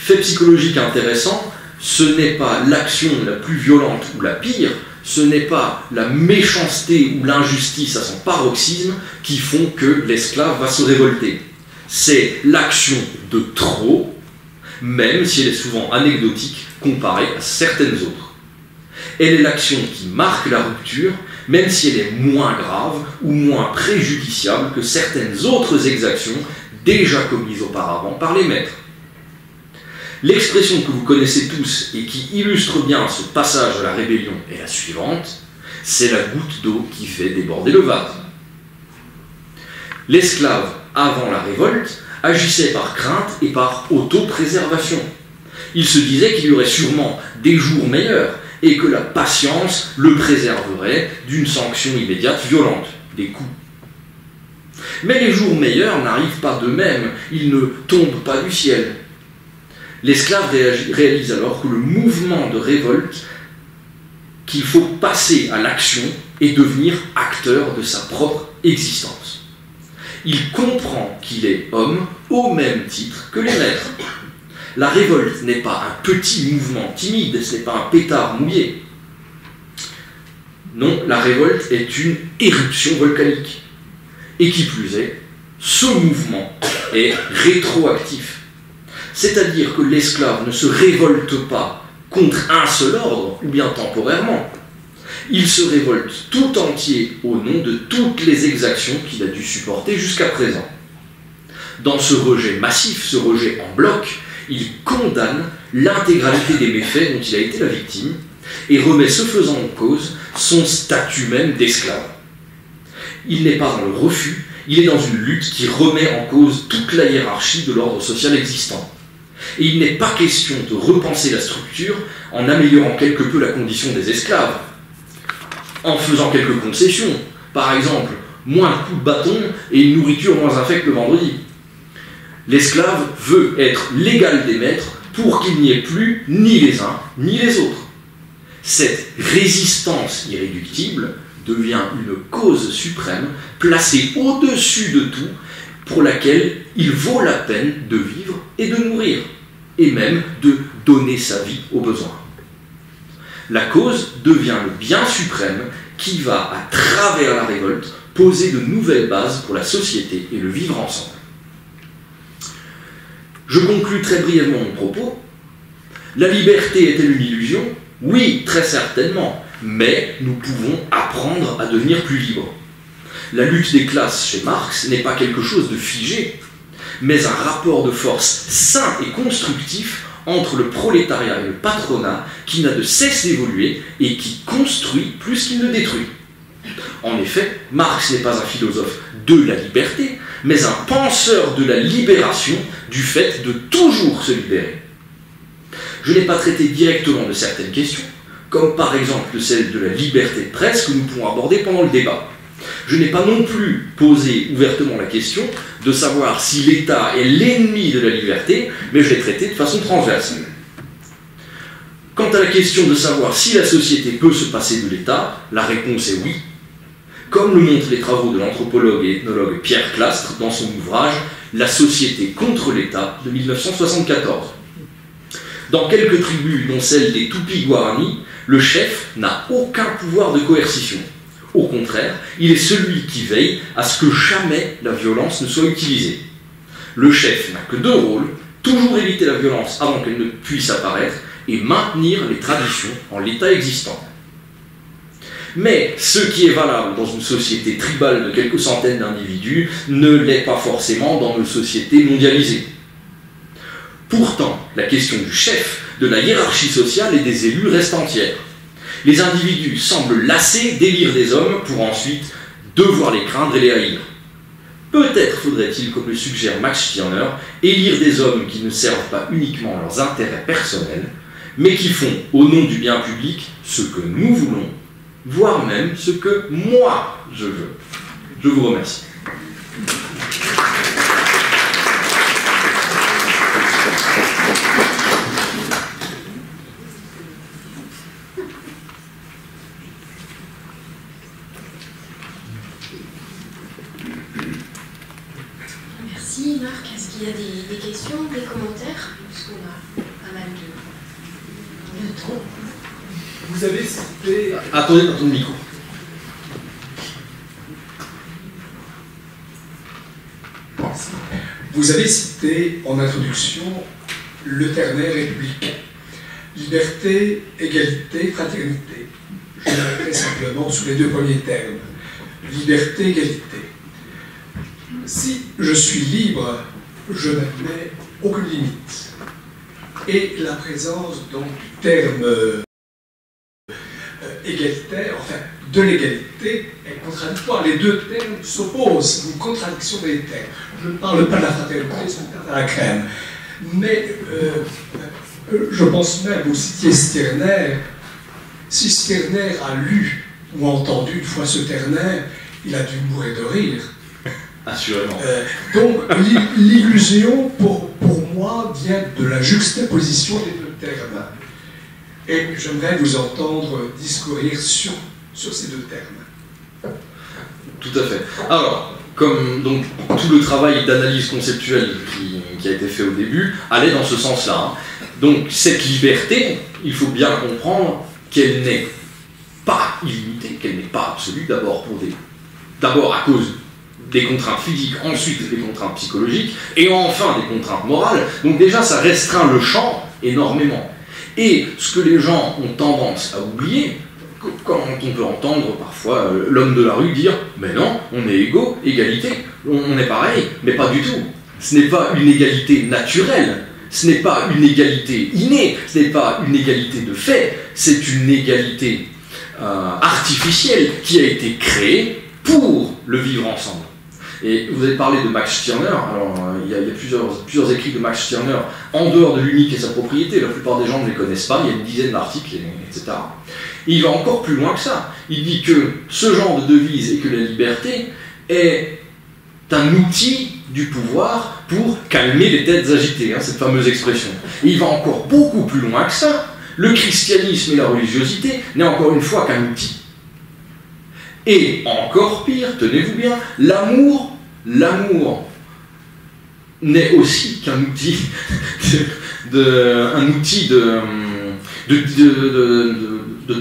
Speaker 2: Fait psychologique intéressant, ce n'est pas l'action la plus violente ou la pire, ce n'est pas la méchanceté ou l'injustice à son paroxysme qui font que l'esclave va se révolter. C'est l'action de trop, même si elle est souvent anecdotique comparée à certaines autres. Elle est l'action qui marque la rupture, même si elle est moins grave ou moins préjudiciable que certaines autres exactions déjà commises auparavant par les maîtres. L'expression que vous connaissez tous et qui illustre bien ce passage de la rébellion est la suivante: c'est la goutte d'eau qui fait déborder le vase. L'esclave, avant la révolte, agissait par crainte et par autopréservation. Il se disait qu'il y aurait sûrement des jours meilleurs et que la patience le préserverait d'une sanction immédiate violente, des coups. Mais les jours meilleurs n'arrivent pas d'eux-mêmes, ils ne tombent pas du ciel. L'esclave réalise alors que le mouvement de révolte, qu'il faut passer à l'action et devenir acteur de sa propre existence. Il comprend qu'il est homme au même titre que les maîtres. La révolte n'est pas un petit mouvement timide, ce n'est pas un pétard mouillé. Non, la révolte est une éruption volcanique. Et qui plus est, ce mouvement est rétroactif. C'est-à-dire que l'esclave ne se révolte pas contre un seul ordre, ou bien temporairement. Il se révolte tout entier au nom de toutes les exactions qu'il a dû supporter jusqu'à présent. Dans ce rejet massif, ce rejet en bloc, il condamne l'intégralité des méfaits dont il a été la victime et remet ce faisant en cause son statut même d'esclave. Il n'est pas dans le refus, il est dans une lutte qui remet en cause toute la hiérarchie de l'ordre social existant. Et il n'est pas question de repenser la structure en améliorant quelque peu la condition des esclaves, en faisant quelques concessions, par exemple, moins de coups de bâton et une nourriture moins infecte le vendredi. L'esclave veut être l'égal des maîtres pour qu'il n'y ait plus ni les uns ni les autres. Cette résistance irréductible devient une cause suprême, placée au-dessus de tout, pour laquelle il vaut la peine de vivre et de mourir, et même de donner sa vie au besoin. La cause devient le bien suprême qui va, à travers la révolte, poser de nouvelles bases pour la société et le vivre ensemble. Je conclus très brièvement mon propos. La liberté est-elle une illusion? Oui, très certainement, mais nous pouvons apprendre à devenir plus libres. La lutte des classes chez Marx n'est pas quelque chose de figé, mais un rapport de force sain et constructif entre le prolétariat et le patronat qui n'a de cesse d'évoluer et qui construit plus qu'il ne détruit. En effet, Marx n'est pas un philosophe de la liberté, mais un penseur de la libération du fait de toujours se libérer. Je n'ai pas traité directement de certaines questions, comme par exemple celle de la liberté de presse que nous pourrons aborder pendant le débat. Je n'ai pas non plus posé ouvertement la question de savoir si l'État est l'ennemi de la liberté, mais je l'ai traité de façon transversale. Quant à la question de savoir si la société peut se passer de l'État, la réponse est oui, comme le montrent les travaux de l'anthropologue et ethnologue Pierre Clastre dans son ouvrage « La société contre l'État » de 1974. Dans quelques tribus, dont celle des Tupi-Guarani, le chef n'a aucun pouvoir de coercition. Au contraire, il est celui qui veille à ce que jamais la violence ne soit utilisée. Le chef n'a que deux rôles, toujours éviter la violence avant qu'elle ne puisse apparaître et maintenir les traditions en l'état existant. Mais ce qui est valable dans une société tribale de quelques centaines d'individus ne l'est pas forcément dans nos sociétés mondialisées. Pourtant, la question du chef, de la hiérarchie sociale et des élus reste entière. Les individus semblent lassés d'élire des hommes pour ensuite devoir les craindre et les haïr. Peut-être faudrait-il, comme le suggère Max Stirner, élire des hommes qui ne servent pas uniquement leurs intérêts personnels, mais qui font, au nom du bien public, ce que nous voulons, voire même ce que moi je veux. Je vous remercie.
Speaker 1: Merci Marc. Est-ce qu'il y a des questions, des commentaires? Parce qu'on a pas mal de temps.
Speaker 3: Vous avez cité...
Speaker 2: Attendez dans ton micro.
Speaker 3: Vous avez cité en introduction le ternaire républicain. Liberté, égalité, fraternité. Je l'arrêterai simplement sous les deux premiers termes. Liberté, égalité. Si je suis libre, je n'admets aucune limite. et la présence donc du terme égalitaire, enfin de l'égalité, est contradictoire. Les deux termes s'opposent, une contradiction des termes. Je ne parle pas de la fraternité, c'est une tarte à la crème. Mais je pense même, vous citiez Stirner, si Stirner a lu ou entendu une fois ce ternaire, il a dû mourir de rire.
Speaker 2: Assurément.
Speaker 3: Donc l'illusion, pour moi, vient de la juxtaposition des deux termes. Et j'aimerais vous entendre discourir sur ces deux termes.
Speaker 2: Tout à fait. Alors, comme donc, tout le travail d'analyse conceptuelle qui a été fait au début allait dans ce sens-là. Hein. Donc cette liberté, il faut bien comprendre qu'elle n'est pas illimitée, qu'elle n'est pas absolue, d'abord à cause des contraintes physiques, ensuite des contraintes psychologiques, et enfin des contraintes morales. Donc déjà, ça restreint le champ énormément. Et ce que les gens ont tendance à oublier, quand on peut entendre parfois l'homme de la rue dire « Mais non, on est égaux, égalité, on est pareil », mais pas du tout. Ce n'est pas une égalité naturelle, ce n'est pas une égalité innée, ce n'est pas une égalité de fait, c'est une égalité artificielle qui a été créée pour le vivre ensemble. Et vous avez parlé de Max Stirner. Alors il y a plusieurs écrits de Max Stirner en dehors de l'unique et sa propriété. La plupart des gens ne les connaissent pas, il y a une dizaine d'articles, etc. Et il va encore plus loin que ça. Il dit que ce genre de devise et que la liberté est un outil du pouvoir pour calmer les têtes agitées, hein, cette fameuse expression. Et il va encore beaucoup plus loin que ça. Le christianisme et la religiosité n'est encore une fois qu'un outil. Et encore pire, tenez-vous bien, l'amour n'est aussi qu'un outil de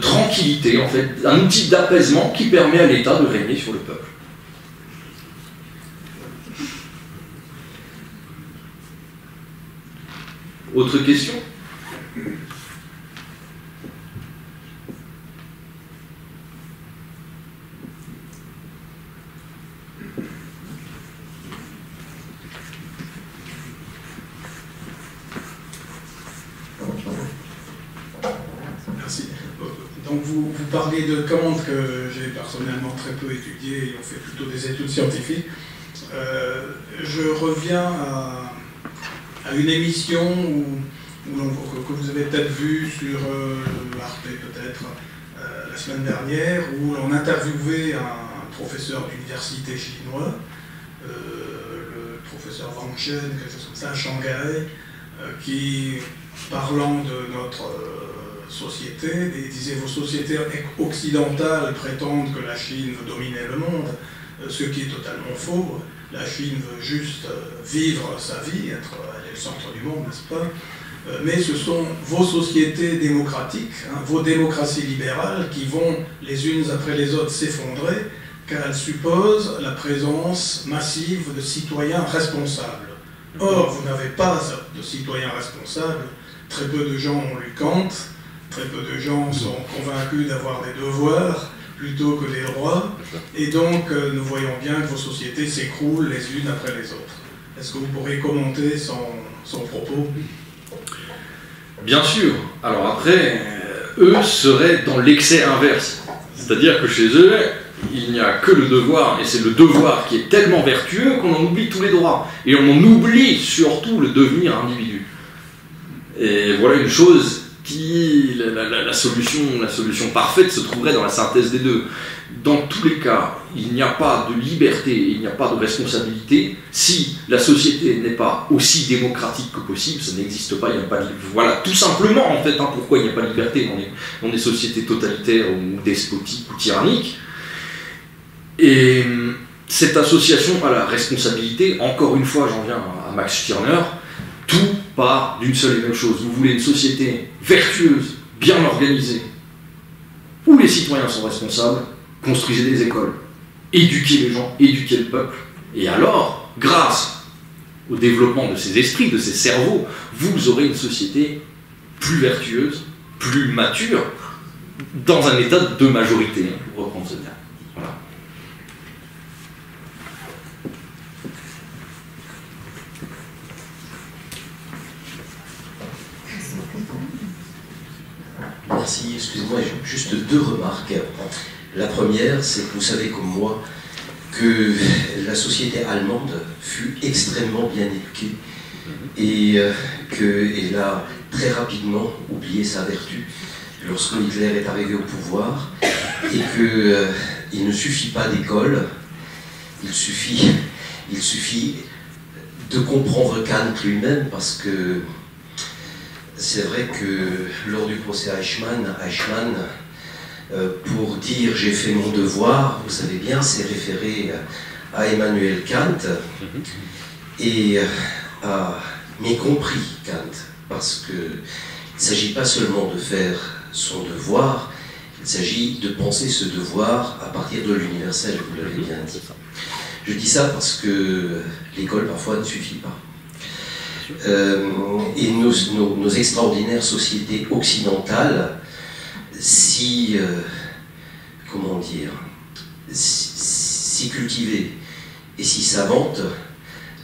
Speaker 2: tranquillité, en fait, un outil d'apaisement qui permet à l'État de régner sur le peuple. Autre question ?
Speaker 4: Merci. Donc vous parlez de Kant, que j'ai personnellement très peu étudié, et on fait plutôt des études scientifiques. Je reviens à une émission que vous avez peut-être vue sur Arte, peut-être, la semaine dernière, où l'on interviewait un professeur d'université chinois, le professeur Wang Chen, quelque chose comme ça, à Shanghai, qui, parlant de notre société, et disait: vos sociétés occidentales prétendent que la Chine veut dominer le monde, ce qui est totalement faux. La Chine veut juste vivre sa vie, elle est le centre du monde, n'est-ce pas? Mais ce sont vos sociétés démocratiques, hein, vos démocraties libérales qui vont les unes après les autres s'effondrer, car elles supposent la présence massive de citoyens responsables. Or, vous n'avez pas de citoyens responsables. Très peu de gens ont lu Kant, très peu de gens sont convaincus d'avoir des devoirs plutôt que des droits, et donc nous voyons bien que vos sociétés s'écroulent les unes après les autres. Est-ce que vous pourriez commenter son propos?
Speaker 2: Bien sûr. Alors après, eux seraient dans l'excès inverse. C'est-à-dire que chez eux, il n'y a que le devoir, et c'est le devoir qui est tellement vertueux qu'on en oublie tous les droits. Et on en oublie surtout le devenir individu. Et voilà une chose qui, la solution parfaite se trouverait dans la synthèse des deux. Dans tous les cas, il n'y a pas de liberté, il n'y a pas de responsabilité. Si la société n'est pas aussi démocratique que possible, ça n'existe pas, il n'y a pas de... Voilà, tout simplement, en fait, hein, pourquoi il n'y a pas de liberté dans des sociétés totalitaires ou despotiques ou tyranniques. Et cette association à la responsabilité, encore une fois, j'en viens à Max Stirner, tout part d'une seule et même chose. Vous voulez une société vertueuse, bien organisée, où les citoyens sont responsables, construisez des écoles, éduquez les gens, éduquez le peuple, et alors, grâce au développement de ces esprits, de ces cerveaux, vous aurez une société plus vertueuse, plus mature, dans un état de majorité, hein, pour reprendre ce terme. Voilà.
Speaker 5: merci. Excusez-moi, juste deux remarques. La première, c'est que vous savez comme moi que la société allemande fut extrêmement bien éduquée et qu'elle a très rapidement oublié sa vertu lorsque Hitler est arrivé au pouvoir, et qu'il ne suffit pas d'école, il suffit de comprendre Kant lui-même, parce que c'est vrai que lors du procès Eichmann, pour dire « j'ai fait mon devoir », vous savez bien, c'est référé à Emmanuel Kant et à mécompris Kant, parce qu'il ne s'agit pas seulement de faire son devoir, il s'agit de penser ce devoir à partir de l'universel, vous l'avez bien dit. Je dis ça parce que l'école parfois ne suffit pas. Et nos extraordinaires sociétés occidentales, comment dire, si cultivées et si savantes,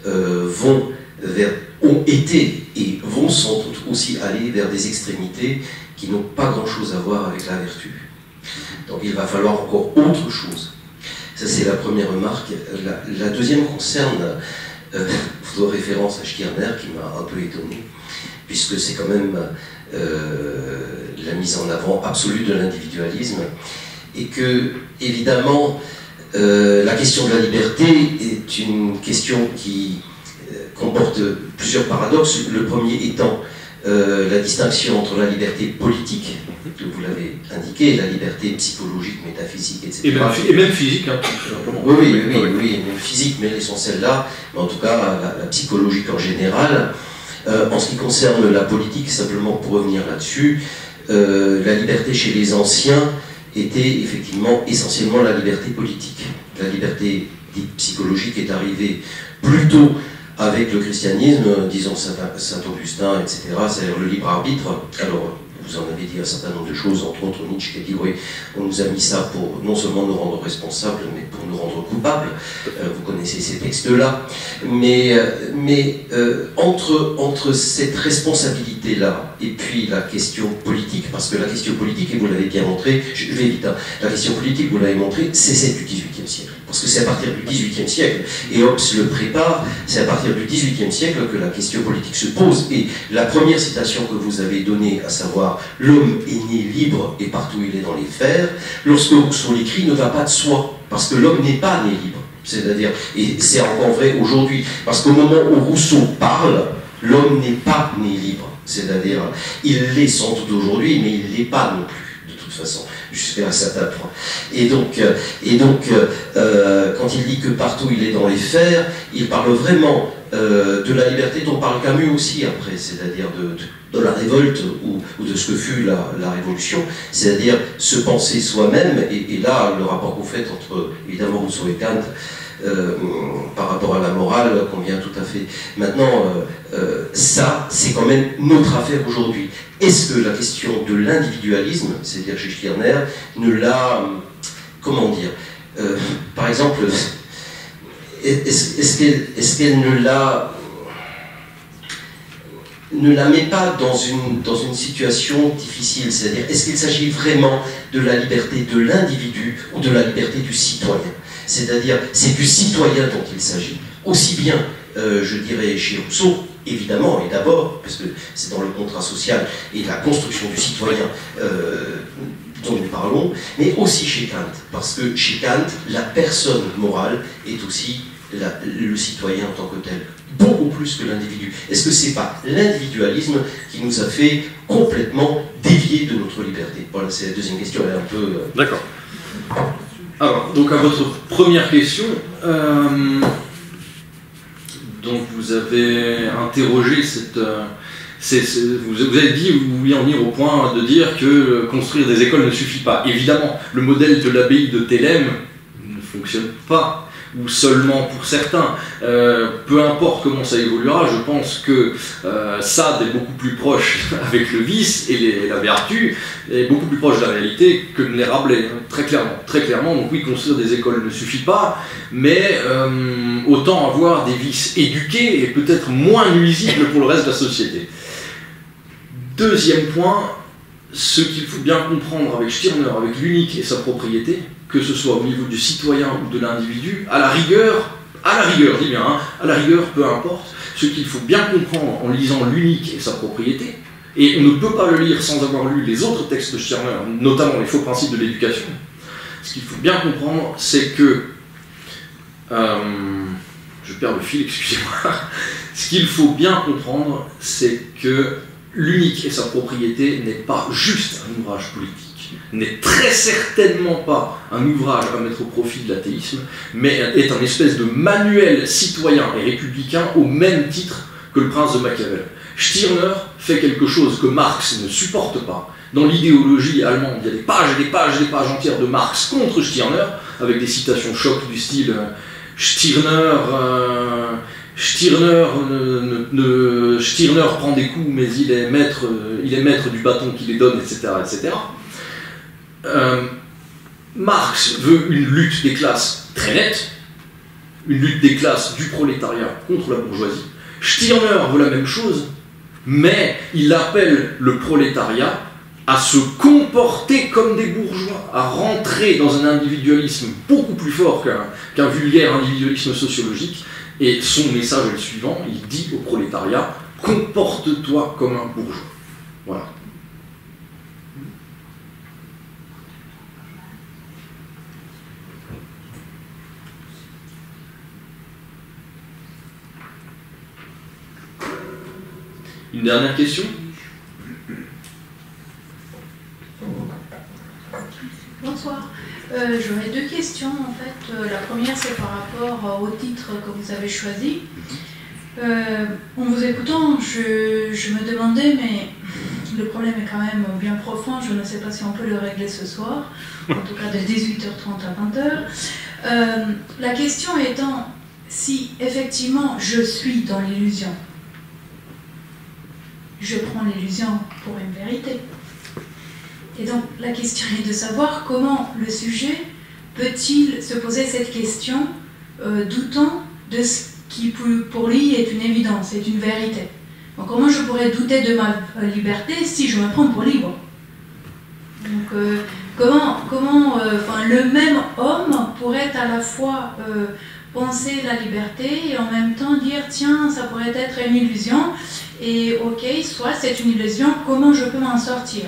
Speaker 5: ont été et vont sans doute aussi aller vers des extrémités qui n'ont pas grand-chose à voir avec la vertu. Donc il va falloir encore autre chose. Ça, c'est la première remarque. La deuxième concerne votre référence à Stirner, qui m'a un peu étonné, puisque c'est quand même la mise en avant absolue de l'individualisme, et que, évidemment, la question de la liberté est une question qui comporte plusieurs paradoxes. Le premier étant la distinction entre la liberté politique, que vous l'avez indiqué, la liberté psychologique, métaphysique, etc.
Speaker 2: Et même physique, hein, tout simplement.
Speaker 5: Oui, même physique, mais l'essentiel là, mais en tout cas la psychologique en général. En ce qui concerne la politique, simplement pour revenir là-dessus, la liberté chez les anciens était effectivement essentiellement la liberté politique. La liberté dite psychologique est arrivée plutôt avec le christianisme, disons Saint-Augustin, etc., c'est-à-dire le libre arbitre. Alors, vous en avez dit un certain nombre de choses, entre autres Nietzsche qui a dit oui, on nous a mis ça pour non seulement nous rendre responsables, mais pour nous rendre coupables. Vous connaissez ces textes-là. Mais entre cette responsabilité-là et puis la question politique, parce que la question politique, et vous l'avez bien montré, je vais vite, hein, la question politique, vous l'avez montré, c'est celle du XVIIIe siècle. Parce que c'est à partir du XVIIIe siècle, et Hobbes le prépare, c'est à partir du XVIIIe siècle que la question politique se pose. Et la première citation que vous avez donnée, à savoir « L'homme est né libre et partout il est dans les fers », lorsque Rousseau l'écrit, ne va pas de soi, parce que l'homme n'est pas né libre. C'est-à-dire, et c'est encore vrai aujourd'hui, parce qu'au moment où Rousseau parle, l'homme n'est pas né libre. C'est-à-dire, il l'est sans doute aujourd'hui, mais il ne l'est pas non plus, de toute façon, jusqu'à un certain point. Et donc, quand il dit que partout il est dans les fers, il parle vraiment de la liberté dont parle Camus aussi après, c'est-à-dire de la révolte ou de ce que fut la révolution, c'est-à-dire se penser soi-même, et là, le rapport que vous faites entre, évidemment, Rousseau et Kant, par rapport à la morale, convient tout à fait. Maintenant, ça, c'est quand même notre affaire aujourd'hui. Est-ce que la question de l'individualisme, c'est-à-dire chez Stirner, ne l'a... comment dire par exemple, est-ce qu'elle ne la met pas dans une situation difficile? C'est-à-dire, est-ce qu'il s'agit vraiment de la liberté de l'individu ou de la liberté du citoyen? C'est-à-dire, c'est du citoyen dont il s'agit. Aussi bien, je dirais, chez Rousseau, évidemment, et d'abord, parce que c'est dans le contrat social et la construction du citoyen dont nous parlons, mais aussi chez Kant, parce que chez Kant, la personne morale est aussi le citoyen en tant que tel, beaucoup plus que l'individu. Est-ce que c'est pas l'individualisme qui nous a fait complètement dévier de notre liberté? Voilà, c'est la deuxième question, elle est un peu...
Speaker 2: D'accord. Alors, donc à votre première question, donc vous avez interrogé cette... vous avez dit, vous vouliez en venir au point de dire que construire des écoles ne suffit pas. Évidemment, le modèle de l'abbaye de Thélème ne fonctionne pas, ou seulement pour certains. Peu importe comment ça évoluera, je pense que Sade est beaucoup plus proche avec le vice et la vertu, est beaucoup plus proche de la réalité que ne l'est Rabelais, hein, très clairement. Très clairement, donc oui, construire des écoles ne suffit pas, mais autant avoir des vices éduqués et peut-être moins nuisibles pour le reste de la société. Deuxième point, ce qu'il faut bien comprendre avec Stirner, avec l'unique et sa propriété, que ce soit au niveau du citoyen ou de l'individu, à la rigueur, dis bien, hein, à la rigueur, peu importe, ce qu'il faut bien comprendre en lisant l'unique et sa propriété, et on ne peut pas le lire sans avoir lu les autres textes de Stirner, notamment les faux principes de l'éducation, ce qu'il faut bien comprendre, c'est que... je perds le fil, excusez-moi. Ce qu'il faut bien comprendre, c'est que l'unique et sa propriété n'est pas juste un ouvrage politique, n'est très certainement pas un ouvrage à mettre au profit de l'athéisme, mais est un espèce de manuel citoyen et républicain au même titre que le Prince de Machiavel. Stirner fait quelque chose que Marx ne supporte pas. Dans l'idéologie allemande, il y a des pages et des pages et des pages entières de Marx contre Stirner, avec des citations chocs du style Stirner prend des coups, mais il est maître du bâton qui les donne, etc. etc. Marx veut une lutte des classes très nette, une lutte des classes du prolétariat contre la bourgeoisie. Stirner veut la même chose, mais il appelle le prolétariat à se comporter comme des bourgeois, à rentrer dans un individualisme beaucoup plus fort qu'un vulgaire individualisme sociologique. Et son message est le suivant, il dit au prolétariat, comporte-toi comme un bourgeois. Voilà. Une dernière question ?
Speaker 6: Bonsoir. J'aurais deux questions en fait. La première c'est par rapport au titre que vous avez choisi. En vous écoutant, je me demandais, mais le problème est quand même bien profond, je ne sais pas si on peut le régler ce soir, en tout cas de 18h30 à 20h. La question étant, si effectivement je suis dans l'illusion, je prends l'illusion pour une vérité. Et donc la question est de savoir comment le sujet peut-il se poser cette question doutant de ce qui pour lui est une évidence, est une vérité. Donc comment je pourrais douter de ma liberté si je me prends pour libre? Donc comment le même homme pourrait à la fois penser la liberté et en même temps dire tiens ça pourrait être une illusion et ok soit c'est une illusion, comment je peux m'en sortir?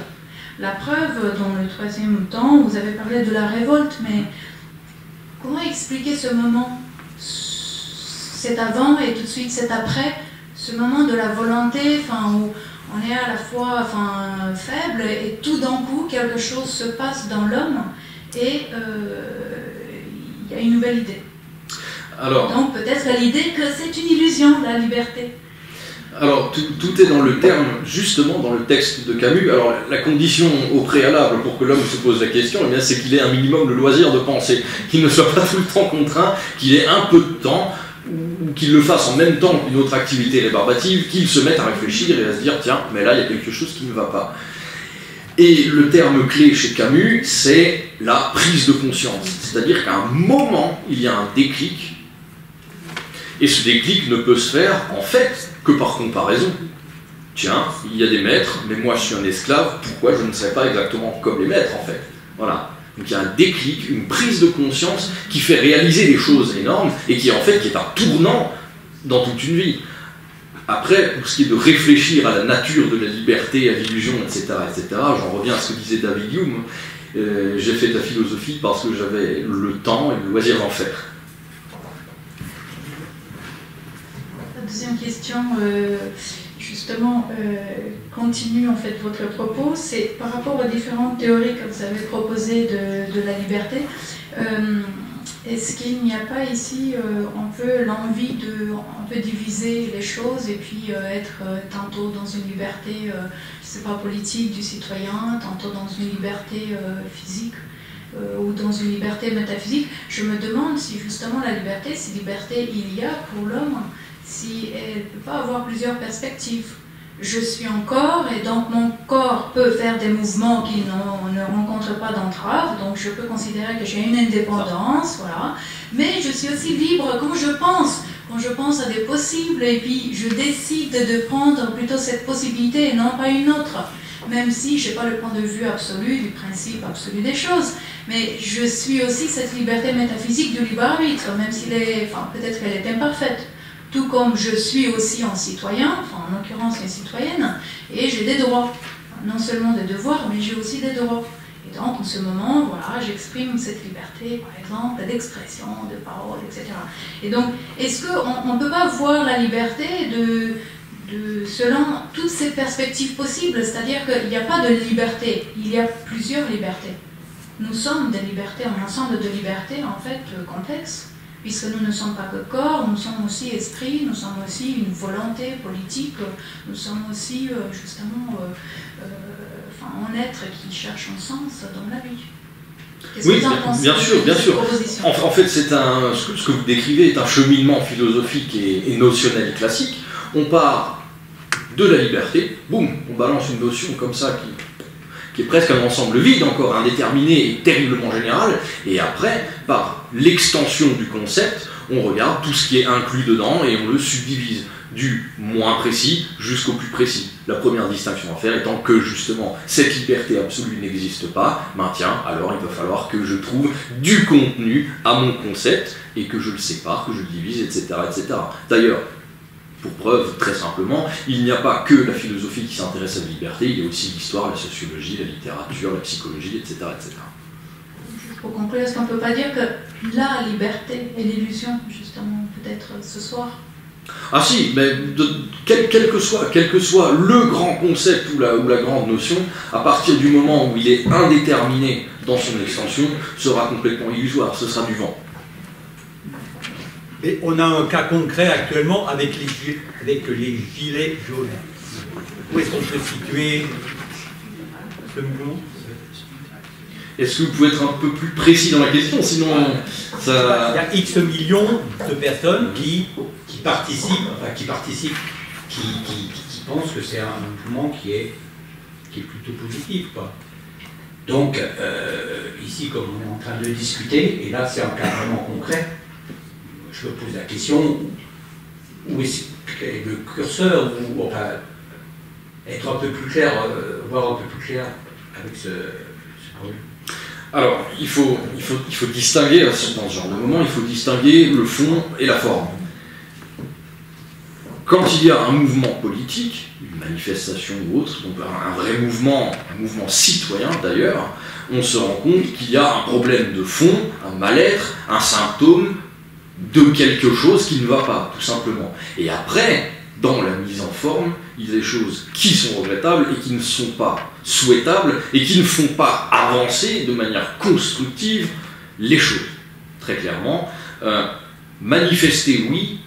Speaker 6: La preuve, dans le troisième temps, vous avez parlé de la révolte, mais comment expliquer ce moment, cet avant et tout de suite cet après, ce moment de la volonté, où on est à la fois faible et tout d'un coup quelque chose se passe dans l'homme et il y a une nouvelle idée. Alors, donc peut-être l'idée que c'est une illusion, la liberté.
Speaker 2: Alors, tout est dans le terme, justement, dans le texte de Camus. Alors, la condition au préalable pour que l'homme se pose la question, eh bien, c'est qu'il ait un minimum le loisir de penser, qu'il ne soit pas tout le temps contraint, qu'il ait un peu de temps, ou qu'il le fasse en même temps qu'une autre activité rébarbative, qu'il se mette à réfléchir et à se dire, tiens, mais là, il y a quelque chose qui ne va pas. Et le terme clé chez Camus, c'est la prise de conscience. C'est-à-dire qu'à un moment, il y a un déclic, et ce déclic ne peut se faire, en fait, que par comparaison. Tiens, il y a des maîtres, mais moi je suis un esclave, pourquoi je ne serais pas exactement comme les maîtres, en fait? Voilà. Donc il y a un déclic, une prise de conscience qui fait réaliser des choses énormes, et qui est un tournant dans toute une vie. Après, pour ce qui est de réfléchir à la nature de la liberté, à l'illusion, etc., j'en reviens à ce que disait David Hume, j'ai fait de la philosophie parce que j'avais le temps et le loisir d'en faire.
Speaker 6: Deuxième question, justement, continue en fait votre propos, c'est par rapport aux différentes théories que vous avez proposées de la liberté. Est-ce qu'il n'y a pas ici un peu l'envie de diviser les choses et puis être tantôt dans une liberté, je ne sais pas, politique du citoyen, tantôt dans une liberté physique ou dans une liberté métaphysique? Je me demande si justement la liberté, si liberté il y a pour l'homme, si elle ne peut pas avoir plusieurs perspectives. Je suis un corps et donc mon corps peut faire des mouvements qui ne rencontrent pas d'entrave, donc je peux considérer que j'ai une indépendance, voilà. Mais je suis aussi libre quand je pense à des possibles et puis je décide de prendre plutôt cette possibilité et non pas une autre. même si je n'ai pas le point de vue absolu du principe absolu des choses. Mais je suis aussi cette liberté métaphysique du libre arbitre, même s'il est, enfin, peut-être qu'elle est imparfaite. Tout comme je suis aussi un citoyen, enfin en l'occurrence une citoyenne, et j'ai des droits. Non seulement des devoirs, mais j'ai aussi des droits. Et donc, en ce moment, voilà, j'exprime cette liberté, par exemple, d'expression, de parole, etc. Et donc, est-ce qu'on ne peut pas voir la liberté selon toutes ces perspectives possibles? C'est-à-dire qu'il n'y a pas de liberté, il y a plusieurs libertés. Nous sommes des libertés, un ensemble de libertés, en fait, complexes, puisque nous ne sommes pas que corps, nous sommes aussi esprit, nous sommes aussi une volonté politique, nous sommes aussi, justement, un être qui cherche un sens dans la vie.
Speaker 2: Oui, bien sûr, bien sûr. En fait, ce que vous décrivez est un cheminement philosophique et notionnel classique. On part de la liberté, boum, on balance une notion comme ça qui est presque un ensemble vide encore, indéterminé et terriblement général, et après, par l'extension du concept, on regarde tout ce qui est inclus dedans et on le subdivise, du moins précis jusqu'au plus précis. La première distinction à faire étant que justement cette liberté absolue n'existe pas, tiens, alors il va falloir que je trouve du contenu à mon concept et que je le sépare, que je le divise, etc. etc. D'ailleurs, pour preuve, très simplement, il n'y a pas que la philosophie qui s'intéresse à la liberté, il y a aussi l'histoire, la sociologie, la littérature, la psychologie, etc. etc.
Speaker 6: Pour conclure, est-ce qu'on ne peut pas dire que la liberté est l'illusion, justement, peut-être ce soir?
Speaker 2: Ah si, mais quel que soit le grand concept ou la grande notion, à partir du moment où il est indéterminé dans son extension, sera complètement illusoire, ce sera du vent.
Speaker 7: Et on a un cas concret actuellement avec les gilets jaunes. Où est-ce qu'on peut situer ce mouvement?
Speaker 2: Est-ce que vous pouvez être un peu plus précis dans la question, sinon ça...
Speaker 7: Il y a X millions de personnes qui participent, qui pensent que c'est un mouvement qui est plutôt positif, quoi. Donc, ici, comme on est en train de discuter, et là c'est un cas vraiment concret, je me pose la question, où est le curseur, ou enfin, être un peu plus clair, voir un peu plus clair avec ce problème.
Speaker 2: Alors, il faut distinguer, dans ce genre de moment, il faut distinguer le fond et la forme. Quand il y a un mouvement politique, une manifestation ou autre, donc un vrai mouvement, un mouvement citoyen d'ailleurs, on se rend compte qu'il y a un problème de fond, un mal-être, un symptôme de quelque chose qui ne va pas, tout simplement. Et après, dans la mise en forme, il y a des choses qui sont regrettables et qui ne sont pas souhaitables et qui ne font pas avancer de manière constructive les choses. Très clairement, manifester, oui,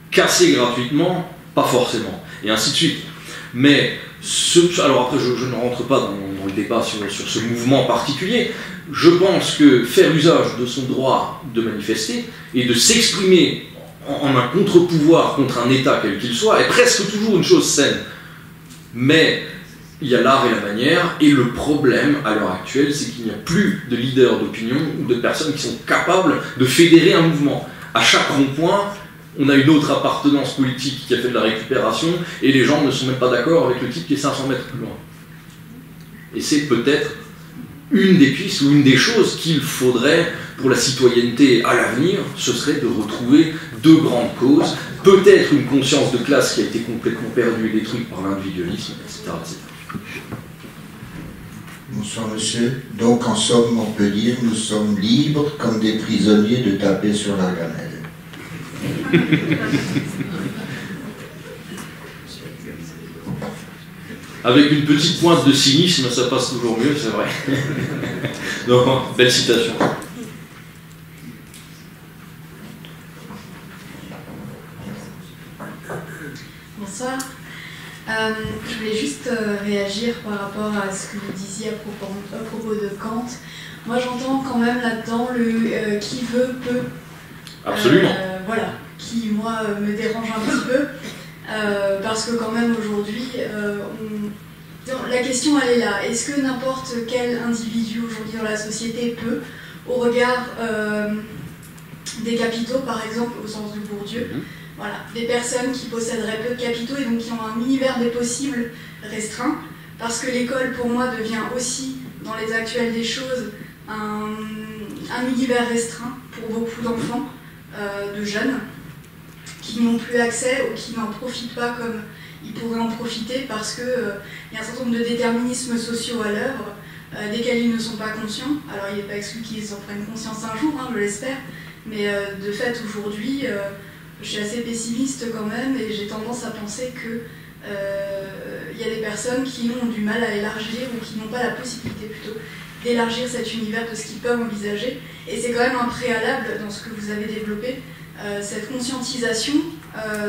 Speaker 2: casser gratuitement, pas forcément, et ainsi de suite. Mais, alors après, je ne rentre pas dans le débat sur ce mouvement particulier. Je pense que faire usage de son droit de manifester et de s'exprimer en un contre-pouvoir contre un État quel qu'il soit est presque toujours une chose saine. Mais il y a l'art et la manière, et le problème à l'heure actuelle, c'est qu'il n'y a plus de leaders d'opinion ou de personnes qui sont capables de fédérer un mouvement. À chaque rond-point, on a une autre appartenance politique qui a fait de la récupération, et les gens ne sont même pas d'accord avec le type qui est 500 mètres plus loin. Et c'est peut-être une des pistes ou une des choses qu'il faudrait pour la citoyenneté à l'avenir, ce serait de retrouver deux grandes causes, peut-être une conscience de classe qui a été complètement perdue et détruite par l'individualisme, etc., etc.
Speaker 8: Bonsoir monsieur. Donc en somme, on peut dire nous sommes libres comme des prisonniers de taper sur la gamelle.
Speaker 2: Avec une petite pointe de cynisme, ça passe toujours mieux, c'est vrai. Donc, belle citation.
Speaker 1: Bonsoir. Je voulais juste réagir par rapport à ce que vous disiez à propos de Kant. Moi, j'entends quand même là-dedans le qui veut peut.
Speaker 2: Absolument.
Speaker 1: Voilà, qui, moi, me dérange un petit peu. Parce que quand même, aujourd'hui, la question, elle est là. Est-ce que n'importe quel individu aujourd'hui dans la société peut, au regard des capitaux, par exemple, au sens de Bourdieu, voilà, des personnes qui posséderaient peu de capitaux et donc qui ont un univers des possibles restreint,
Speaker 9: parce que l'école, pour moi, devient aussi, dans les actuels des choses, un univers restreint pour beaucoup d'enfants, de jeunes, qui n'ont plus accès ou qui n'en profitent pas comme ils pourraient en profiter parce qu'il y a un certain nombre de déterminismes sociaux à l'œuvre, desquels ils ne sont pas conscients. Alors il n'est pas exclu qu'ils en prennent conscience un jour, hein, je l'espère, mais de fait aujourd'hui, je suis assez pessimiste quand même et j'ai tendance à penser que il y a des personnes qui ont du mal à élargir ou qui n'ont pas la possibilité plutôt d'élargir cet univers de ce qu'ils peuvent envisager. Et c'est quand même un préalable dans ce que vous avez développé. Cette conscientisation,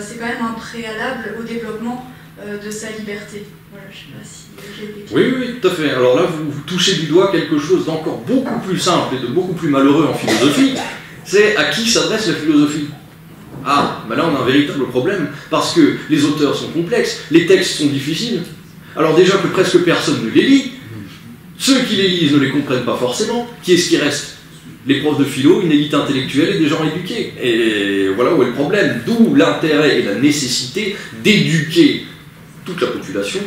Speaker 9: c'est quand même un préalable au développement de sa liberté. Voilà, je ne sais pas si j'ai été claire.
Speaker 2: Oui, tout à fait. Alors là, vous touchez du doigt quelque chose d'encore beaucoup plus simple et de beaucoup plus malheureux en philosophie. C'est à qui s'adresse la philosophie? Ah, ben là on a un véritable problème, parce que les auteurs sont complexes, les textes sont difficiles. Alors déjà que presque personne ne les lit, ceux qui les lisent ne les comprennent pas forcément. Qui est-ce qui reste? Les profs de philo, une élite intellectuelle et des gens éduqués. Et voilà où est le problème. D'où l'intérêt et la nécessité d'éduquer toute la population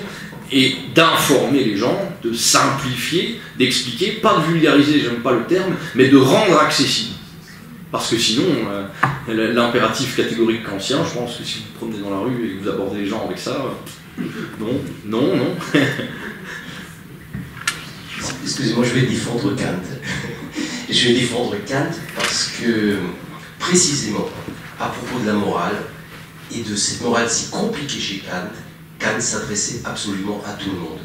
Speaker 2: et d'informer les gens, de simplifier, d'expliquer, pas de vulgariser, j'aime pas le terme, mais de rendre accessible. Parce que sinon, l'impératif catégorique kantien, je pense que si vous vous promenez dans la rue et que vous abordez les gens avec ça, non.
Speaker 5: Excusez-moi, je vais défendre Kant. Je vais défendre Kant parce que, précisément, à propos de la morale, et de cette morale si compliquée chez Kant, Kant s'adressait absolument à tout le monde.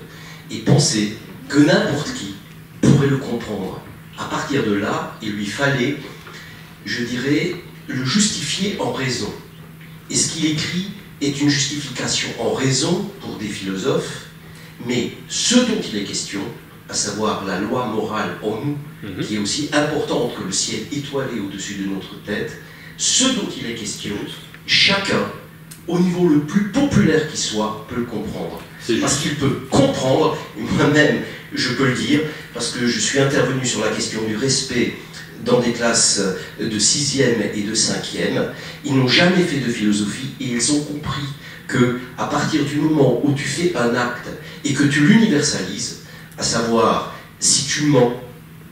Speaker 5: Et pensait que n'importe qui pourrait le comprendre. À partir de là, il lui fallait, je dirais, le justifier en raison. Et ce qu'il écrit est une justification en raison pour des philosophes, mais ce dont il est question, à savoir la loi morale en nous, qui est aussi importante que le ciel étoilé au-dessus de notre tête, ce dont il est question, chacun, au niveau le plus populaire qui soit, peut le comprendre. Parce qu'il peut comprendre, et moi-même je peux le dire, parce que je suis intervenu sur la question du respect dans des classes de 6e et de 5e, ils n'ont jamais fait de philosophie et ils ont compris que à partir du moment où tu fais un acte et que tu l'universalises, à savoir si tu mens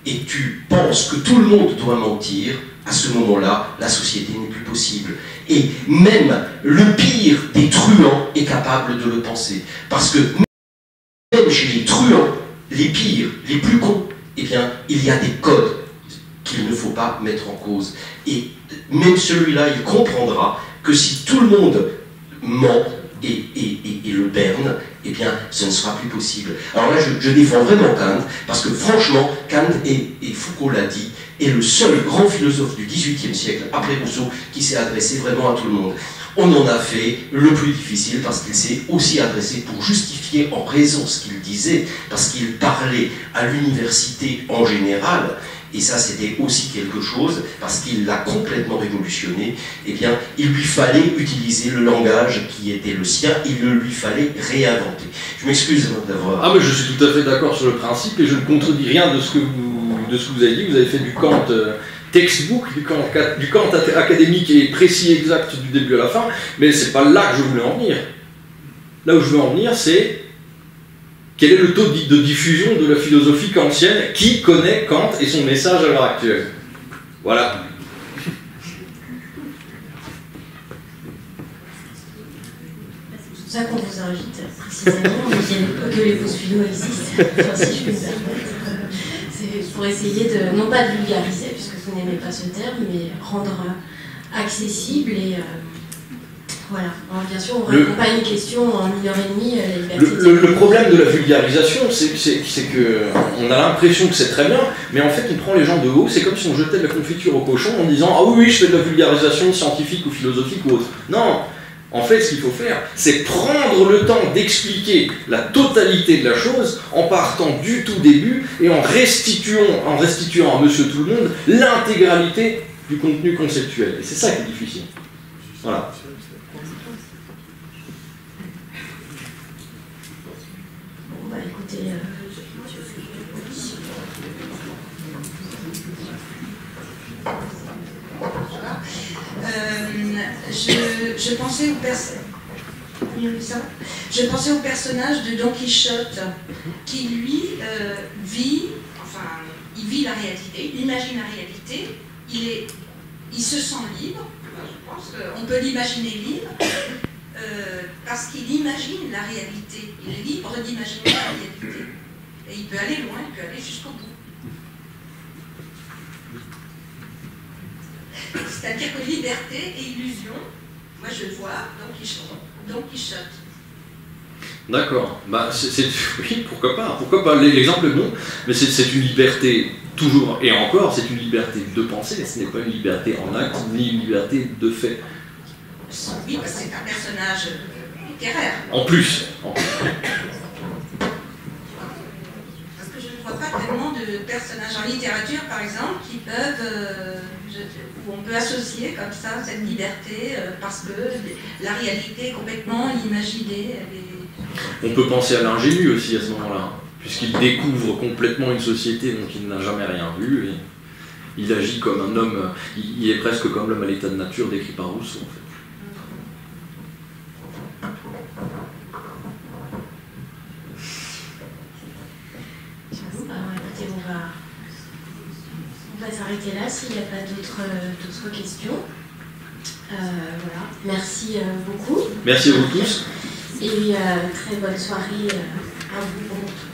Speaker 5: et tu penses que tout le monde doit mentir, à ce moment-là, la société n'est plus possible. Et même le pire des truands est capable de le penser. Parce que même chez les truands, les pires, les plus cons, eh bien, il y a des codes qu'il ne faut pas mettre en cause. Et même celui-là, il comprendra que si tout le monde ment et le berne, eh bien, ce ne sera plus possible. Alors là, je défends vraiment Kant, parce que franchement, Kant, et Foucault l'a dit, est le seul grand philosophe du XVIIIe siècle, après Rousseau, qui s'est adressé vraiment à tout le monde. On en a fait le plus difficile, parce qu'il s'est aussi adressé pour justifier en raison ce qu'il disait, parce qu'il parlait à l'université en général, et ça c'était aussi quelque chose, parce qu'il l'a complètement révolutionné, eh bien, il lui fallait utiliser le langage qui était le sien, il le lui fallait réinventer. Je m'excuse d'avoir...
Speaker 2: Ah mais je suis tout à fait d'accord sur le principe, et je ne contredis rien de ce que vous avez dit. Vous avez fait du Kant textbook, du Kant académique et précis exact du début à la fin, mais c'est pas là que je voulais en venir. Là où je veux en venir, c'est... Quel est le taux de diffusion de la philosophie kantienne? Qui connaît Kant et son message à l'heure actuelle? Voilà.
Speaker 1: C'est pour ça qu'on vous invite précisément, que les pauses philo existent, enfin, si je peux me permettre. C'est pour essayer de, non pas de vulgariser, puisque vous n'aimez pas ce terme, mais rendre accessible et... Voilà. Alors, bien sûr, on répond pas à une question en 1h30.
Speaker 2: Le problème de la vulgarisation, c'est qu'on a l'impression que c'est très bien, mais en fait, on prend les gens de haut. C'est comme si on jetait de la confiture au cochon en disant « Ah oui, je fais de la vulgarisation scientifique ou philosophique ou autre. » Non. En fait, ce qu'il faut faire, c'est prendre le temps d'expliquer la totalité de la chose en partant du tout début et en restituant à monsieur tout le monde l'intégralité du contenu conceptuel. Et c'est ça qui est difficile. Voilà.
Speaker 1: Écoutez,
Speaker 6: je pensais aux personnes.
Speaker 10: Je pensais au personnage de Don Quichotte, qui lui vit la réalité, il imagine la réalité, il se sent libre, je pense qu'on peut l'imaginer libre, parce qu'il imagine la réalité, il est libre d'imaginer la réalité. Et il peut aller loin, il peut aller jusqu'au bout. C'est-à-dire que liberté et illusion, moi je le vois, Don Quichotte.
Speaker 2: D'accord. Bah, oui, pourquoi pas. L'exemple est bon, mais c'est une liberté, toujours et encore, c'est une liberté de penser, ce n'est pas une liberté en acte, ni une liberté de fait.
Speaker 10: Oui, parce que c'est un personnage littéraire.
Speaker 2: En plus.
Speaker 10: Parce que je ne vois pas tellement de personnages en littérature, par exemple, qui peuvent... où on peut associer comme ça cette liberté, parce que la réalité est complètement imaginée.
Speaker 2: On peut penser à l'ingénu aussi à ce moment-là, puisqu'il découvre complètement une société dont il n'a jamais rien vu, et il agit comme un homme, il est presque comme l'homme à l'état de nature décrit par Rousseau, en fait.
Speaker 1: Écoutez, on va s'arrêter là s'il n'y a pas d'autres questions. Voilà. Merci beaucoup.
Speaker 2: Merci à vous tous.
Speaker 1: Et très bonne soirée à vous.